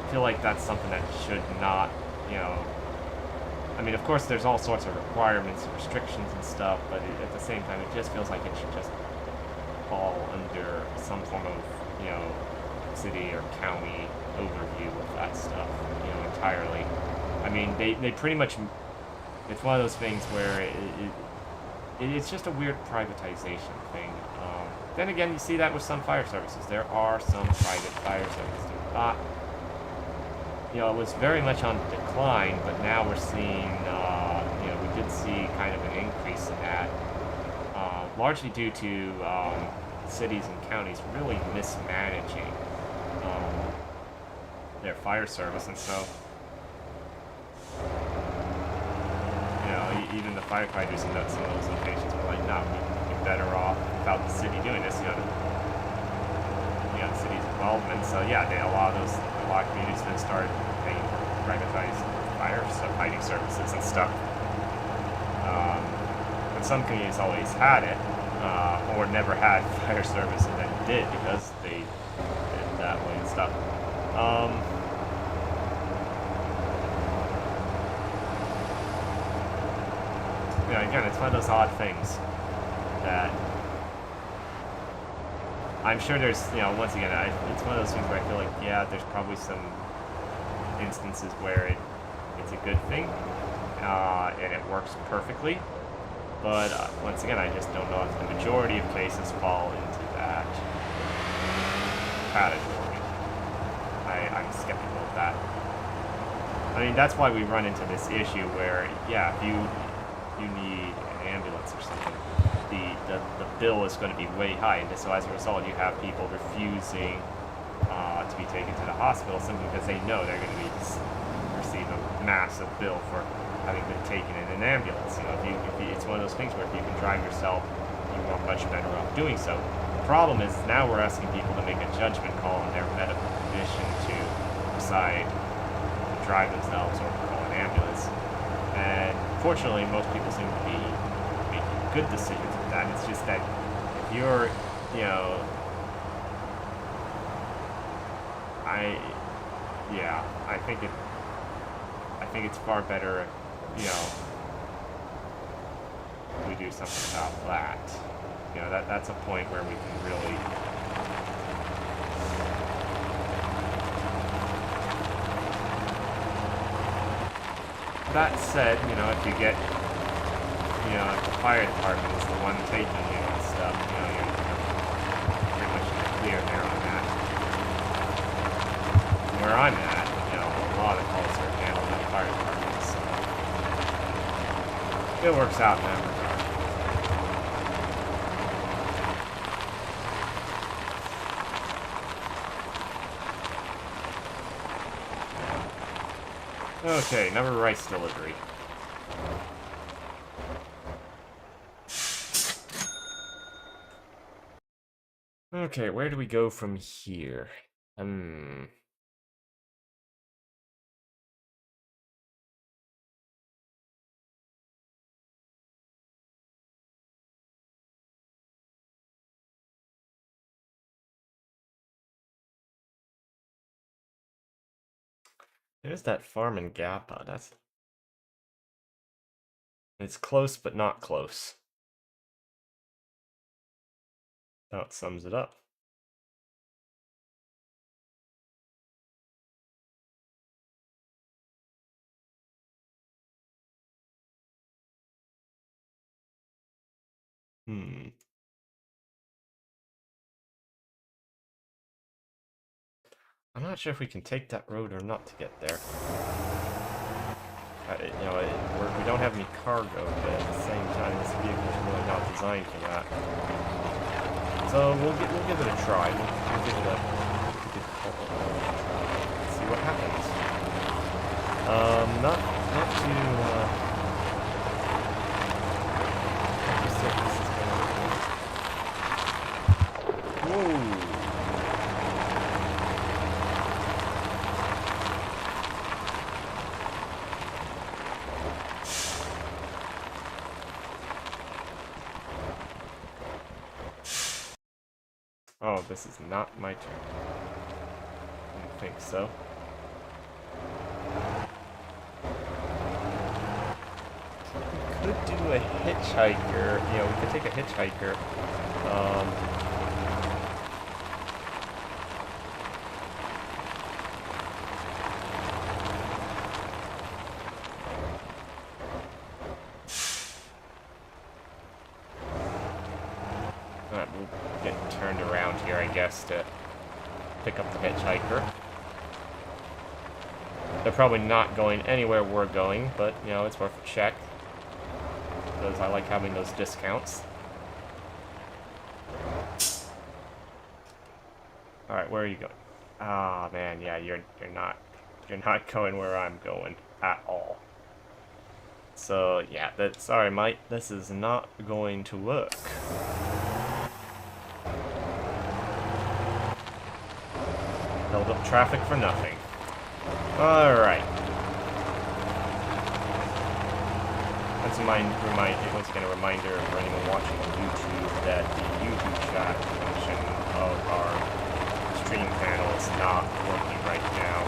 I feel like that's something that should not, you know, I mean, of course, there's all sorts of requirements and restrictions and stuff, but at the same time, it just feels like it should just fall under some form of, you know, city or county overview of that stuff, you know, entirely. I mean, they pretty much, it's one of those things where it's just a weird privatization thing. Then again, you see that with some fire services. There are some private fire services. You know, it was very much on decline, but now we're seeing, you know, we did see kind of an increase in that, largely due to cities and counties really mismanaging their fire service, and so, you know, even the firefighters in some of those locations were like, no, we'd be better off without the city doing this, you know, the city's involvement. So yeah, a lot of communities then started paying for privatized fighting services and stuff. But some communities always had it, or never had fire service and then did because they did that way and stuff. You know, again, it's one of those odd things that I'm sure there's, you know, once again, it's one of those things where I feel like, yeah, there's probably some instances where it's a good thing, and it works perfectly, but once again, I just don't know if the majority of cases fall into that category. I'm skeptical of that. I mean, that's why we run into this issue where, yeah, if you need an ambulance or something, the bill is going to be way high, and so as a result, you have people refusing to be taken to the hospital simply because they know they're going to receive a massive bill for having been taken in an ambulance. You know, it's one of those things where if you can drive yourself, you are much better off doing so. The problem is now we're asking people to make a judgment call on their medical condition to decide to drive themselves or call an ambulance. And fortunately, most people seem to be making good decisions with that. It's just that if you're, you know, I think it's far better, you know, if we do something about that. You know, that's a point where we can really that said, you know, if you get, you know, if the fire department is the one taking you and stuff, you know, you're pretty much in the clear there on that. Where I'm at, you know, a lot of calls are handled by fire departments, so it works out in that regard. Okay, another rice delivery. Okay, where do we go from here? There's that farm in Gappa. It's close, but not close. That sums it up. I'm not sure if we can take that road or not to get there. You know, we don't have any cargo, but at the same time, this vehicle is really not designed for that. So we'll give it a try. We'll give it a see what happens. Not too certain this is gonna. Whoa. Oh, this is not my turn. I don't think so. We could do a hitchhiker. You know, we could take a hitchhiker. We'll get guess, to pick up the hitchhiker. They're probably not going anywhere we're going, but, you know, it's worth a check. Because I like having those discounts. Alright, where are you going? Ah, man, yeah, you're not going where I'm going at all. So, yeah, sorry, mate, this is not going to work. Held up traffic for nothing. Alright. Once again, a reminder for anyone watching on YouTube that the YouTube chat function of our stream panel is not working right now.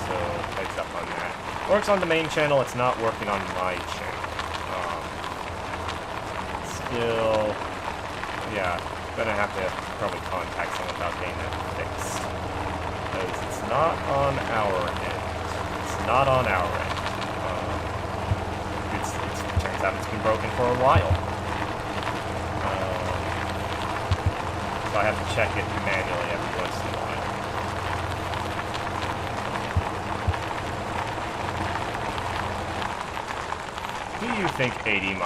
So, heads up on that. Works on the main channel, it's not working on my channel. Still, yeah, gonna have to probably contact someone about getting that fixed. Because it's not on our end. It's not on our end. It turns out it's been broken for a while. So I have to check it manually every once in a while. Do you think 80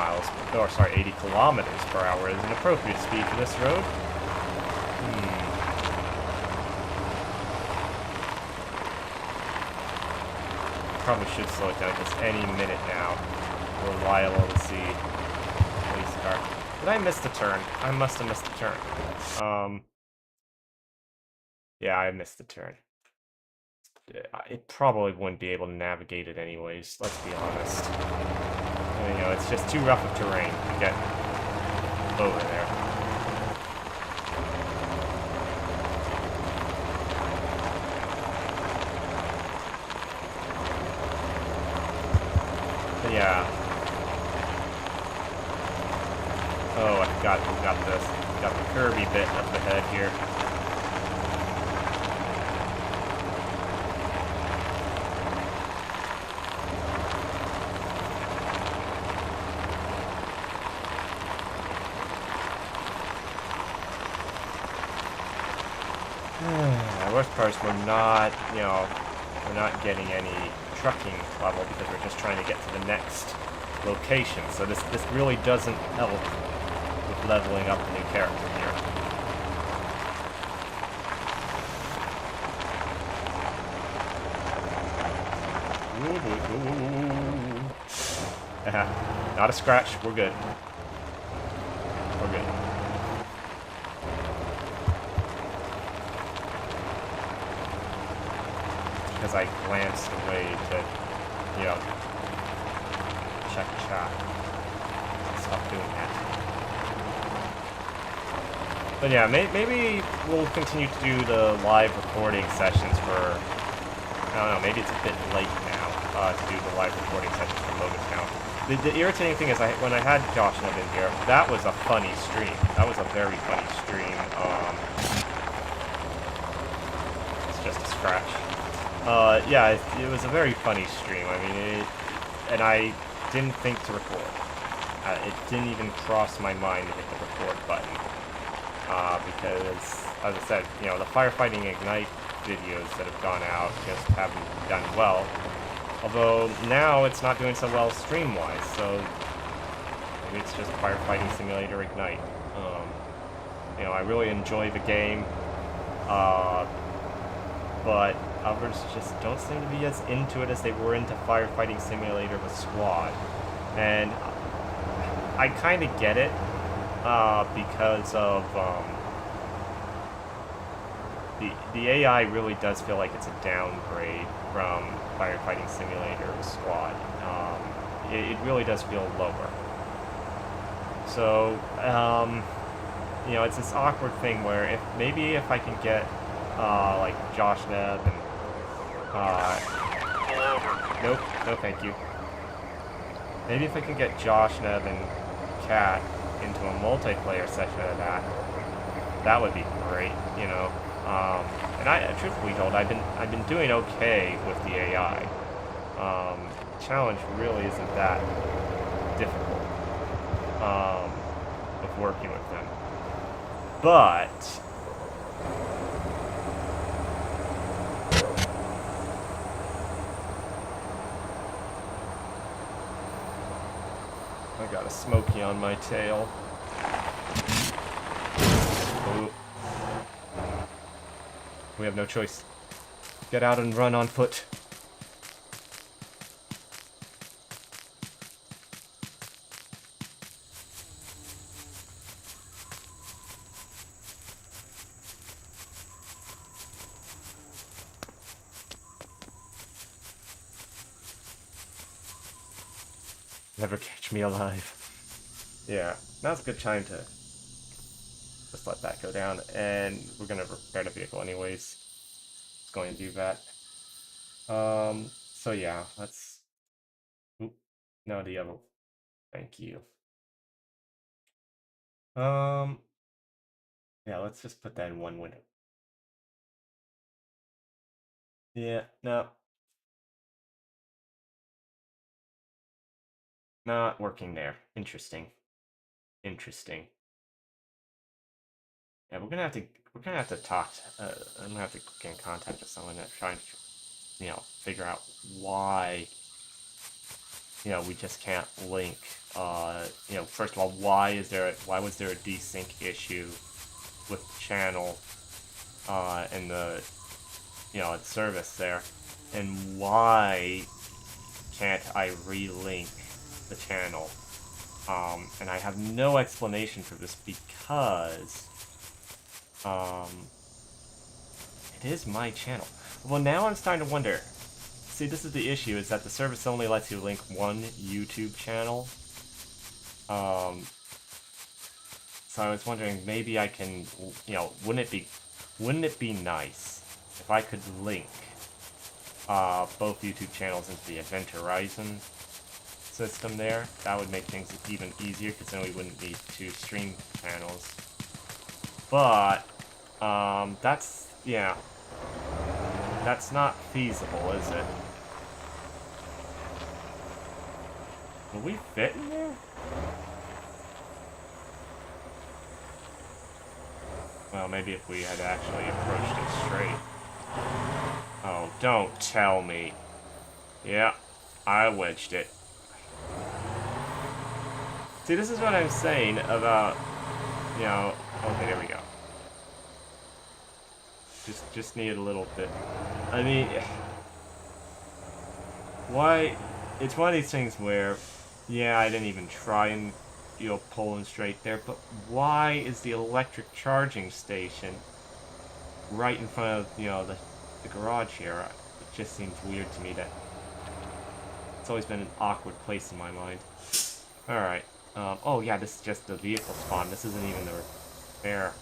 kilometers per hour is an appropriate speed for this road? Probably should slow it down just any minute now. We're liable to see police car. Did I miss the turn? I must have missed the turn. Yeah, I missed the turn. It probably wouldn't be able to navigate it anyways, let's be honest. You know, it's just too rough of terrain to get over there. But yeah. Oh, I forgot we got this. We got the Kirby bit up ahead here. The worst part is we're not getting any trucking level because we're just trying to get to the next location. So this really doesn't help with leveling up the new character here. Not a scratch. We're good. We're good. Because I glanced away to, you know, check chat. Stop doing that. But yeah, maybe we'll continue to do the live recording sessions for, I don't know, maybe it's a bit late now to do the live recording sessions for Logan Town. The irritating thing is when I had Josh Nub in here, that was a funny stream. That was a very funny stream. It's just a scratch. Yeah, it was a very funny stream. I mean, and I didn't think to record. It didn't even cross my mind to hit the record button. Because, as I said, you know, the Firefighting Ignite videos that have gone out just haven't done well. Although, now it's not doing so well stream-wise, so maybe it's just Firefighting Simulator Ignite. You know, I really enjoy the game, but others just don't seem to be as into it as they were into Firefighting Simulator with Squad. And I kind of get it, because of, the AI really does feel like it's a downgrade from Firefighting Simulator with Squad. It really does feel lower. So, you know, it's this awkward thing where if I can get, like Josh Neb and, nope, no thank you. Maybe if I can get Josh Neb and Kat into a multiplayer session of that would be great, you know. And truthfully told, I've been doing okay with the AI. The challenge really isn't that difficult, of working with them. But got a smoky on my tail. Ooh. We have no choice. Get out and run on foot. Never catch me alive. Yeah, now's a good time to just let that go down, and we're gonna repair the vehicle anyways. It's going to do that. So yeah, let's... Oop, no, the other... Thank you. Yeah, let's just put that in one window. Yeah, no. Not working there. Interesting. Interesting. Yeah, we're gonna have to talk. I'm gonna have to get in contact with someone that trying to, figure out why, we just can't link. First of all, why was there a desync issue with the channel, and the service there, and why can't I relink the channel? And I have no explanation for this because it is my channel. Well, now I'm starting to wonder. See, this is the issue, is that the service only lets you link one YouTube channel. So I was wondering, maybe I can, wouldn't it be nice if I could link both YouTube channels into the adventorizon system there? That would make things even easier, because then we wouldn't need two stream channels. But that's not feasible, is it? Will we fit in there? Well, maybe if we had actually approached it straight. Oh, don't tell me. Yeah, I wedged it. See, this is what I'm saying about, okay, there we go. Just need a little bit. I mean, why? It's one of these things where, yeah, I didn't even try and, pull in straight there, but why is the electric charging station right in front of, the garage here? It just seems weird to me that it's always been an awkward place in my mind. Alright. Oh yeah, this is just the vehicle spawn. This isn't even the repair.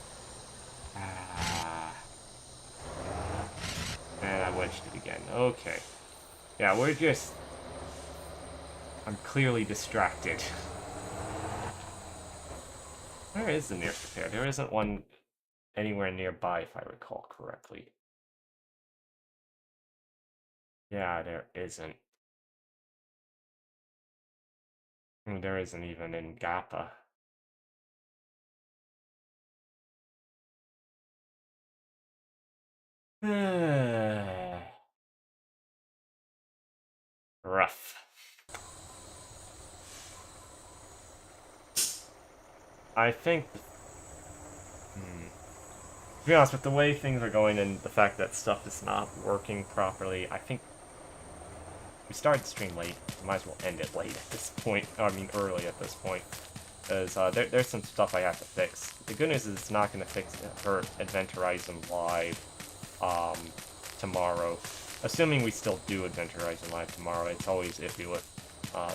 And I wedged it again. Okay. Yeah, I'm clearly distracted. Where is the nearest repair? There isn't one anywhere nearby, if I recall correctly. Yeah, there isn't. There isn't even in Gappa. Rough. I think... To be honest, with the way things are going and the fact that stuff is not working properly, I think we started the stream late. We might as well end it late at this point. I mean, early at this point. Because there's some stuff I have to fix. The good news is it's not going to fix for Adventorizon Live tomorrow. Assuming we still do Adventorizon Live tomorrow. It's always iffy with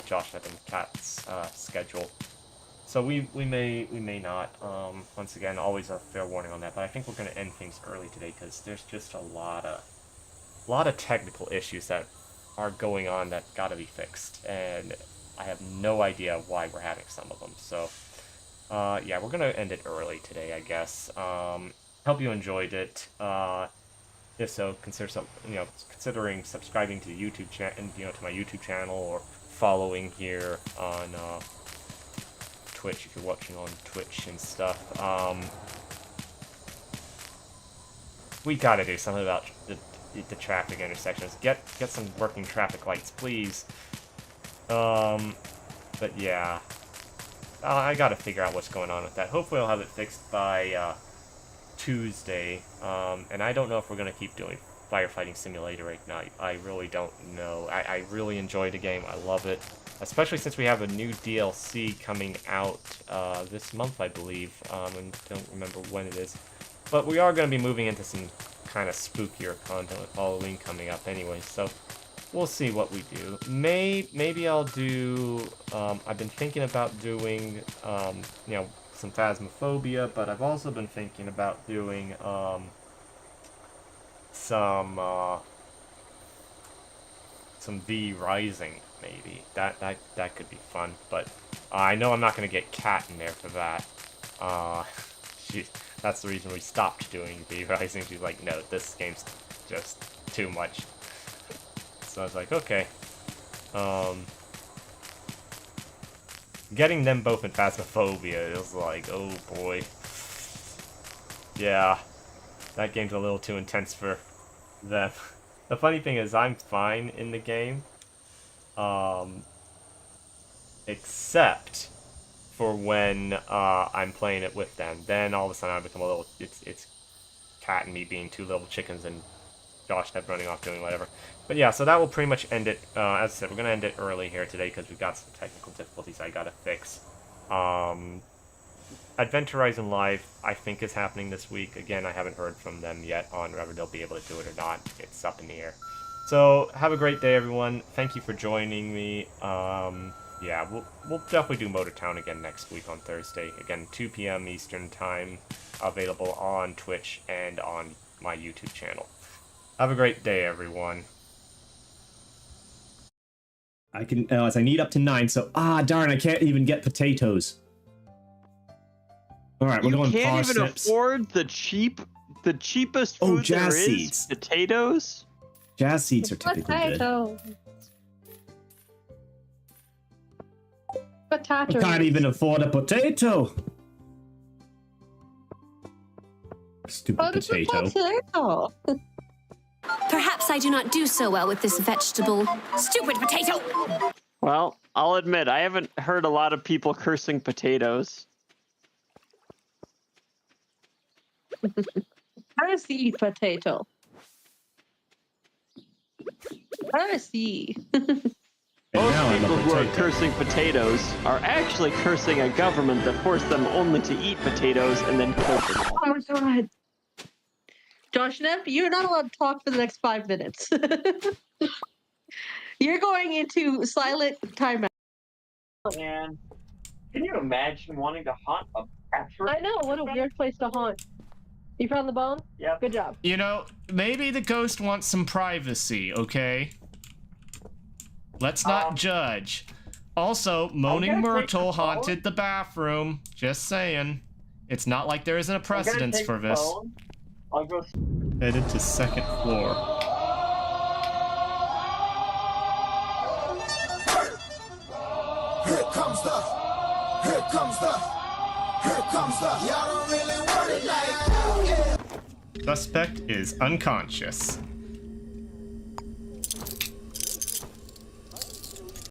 Josh and Kat's schedule. So we may not. Once again, always a fair warning on that. But I think we're going to end things early today because there's just a lot of technical issues that are going on that got to be fixed, and I have no idea why we're having some of them. So yeah, we're going to end it early today, I guess. Hope you enjoyed it. If so, considering subscribing to the YouTube channel, to my YouTube channel, or following here on Twitch if you're watching on Twitch and stuff. We gotta do something about the traffic intersections. Get some working traffic lights, please. But yeah, I gotta figure out what's going on with that. Hopefully I'll have it fixed by Tuesday. And I don't know if we're gonna keep doing Firefighting Simulator Ignite. I really don't know. I really enjoy the game. I love it. Especially since we have a new DLC coming out this month, I believe. I don't remember when it is. But we are going to be moving into some kind of spookier content with Halloween coming up anyway, so we'll see what we do. Maybe I'll do... I've been thinking about doing, you know, some Phasmophobia, but I've also been thinking about doing some V Rising. Maybe that could be fun, but I know I'm not gonna get Cat in there for that. That's the reason we stopped doing V Rising. She's like, no, this game's just too much. So I was like, okay. Getting them both in Phasmophobia is like, oh boy. Yeah, that game's a little too intense for them. The funny thing is, I'm fine in the game. Except for when I'm playing it with them. Then all of a sudden I become a little... It's Cat and me being two little chickens and Josh kept running off doing whatever. But yeah, so that will pretty much end it. As I said, we're going to end it early here today because we've got some technical difficulties I got to fix. Adventorizon Live, I think, is happening this week. Again, I haven't heard from them yet on whether they'll be able to do it or not. It's up in the air. So, have a great day, everyone. Thank you for joining me. Yeah, we'll definitely do Motor Town again next week on Thursday. Again, 2 p.m. Eastern Time, available on Twitch and on my YouTube channel. Have a great day, everyone. I can, as I need up to 9, so, darn, I can't even get potatoes. Alright, we're going You can't even parsnips. afford the cheapest food jazz there is? seeds. Potatoes? Jazz seeds are typically good. Potato. I can't even afford a potato. Stupid potato. Perhaps I do not do so well with this vegetable. Stupid potato! Well, I'll admit, I haven't heard a lot of people cursing potatoes. How does he eat potato? How does he? Most people who are cursing potatoes are actually cursing a government that forced them only to eat potatoes and then cook them. Oh my god. Josh Neff, you're not allowed to talk for the next 5 minutes. You're going into silent timeout. Man, can you imagine wanting to hunt a bachelor? I know, what a weird place to haunt. You found the bone? Yep. Good job. You know, maybe the ghost wants some privacy, okay? Let's not judge. Also, Moaning Myrtle haunted the bathroom. Just saying. It's not like there isn't a precedence for this. I'll go. Headed to 2nd floor. Here comes the, y'all don't really want it like that. Suspect is unconscious.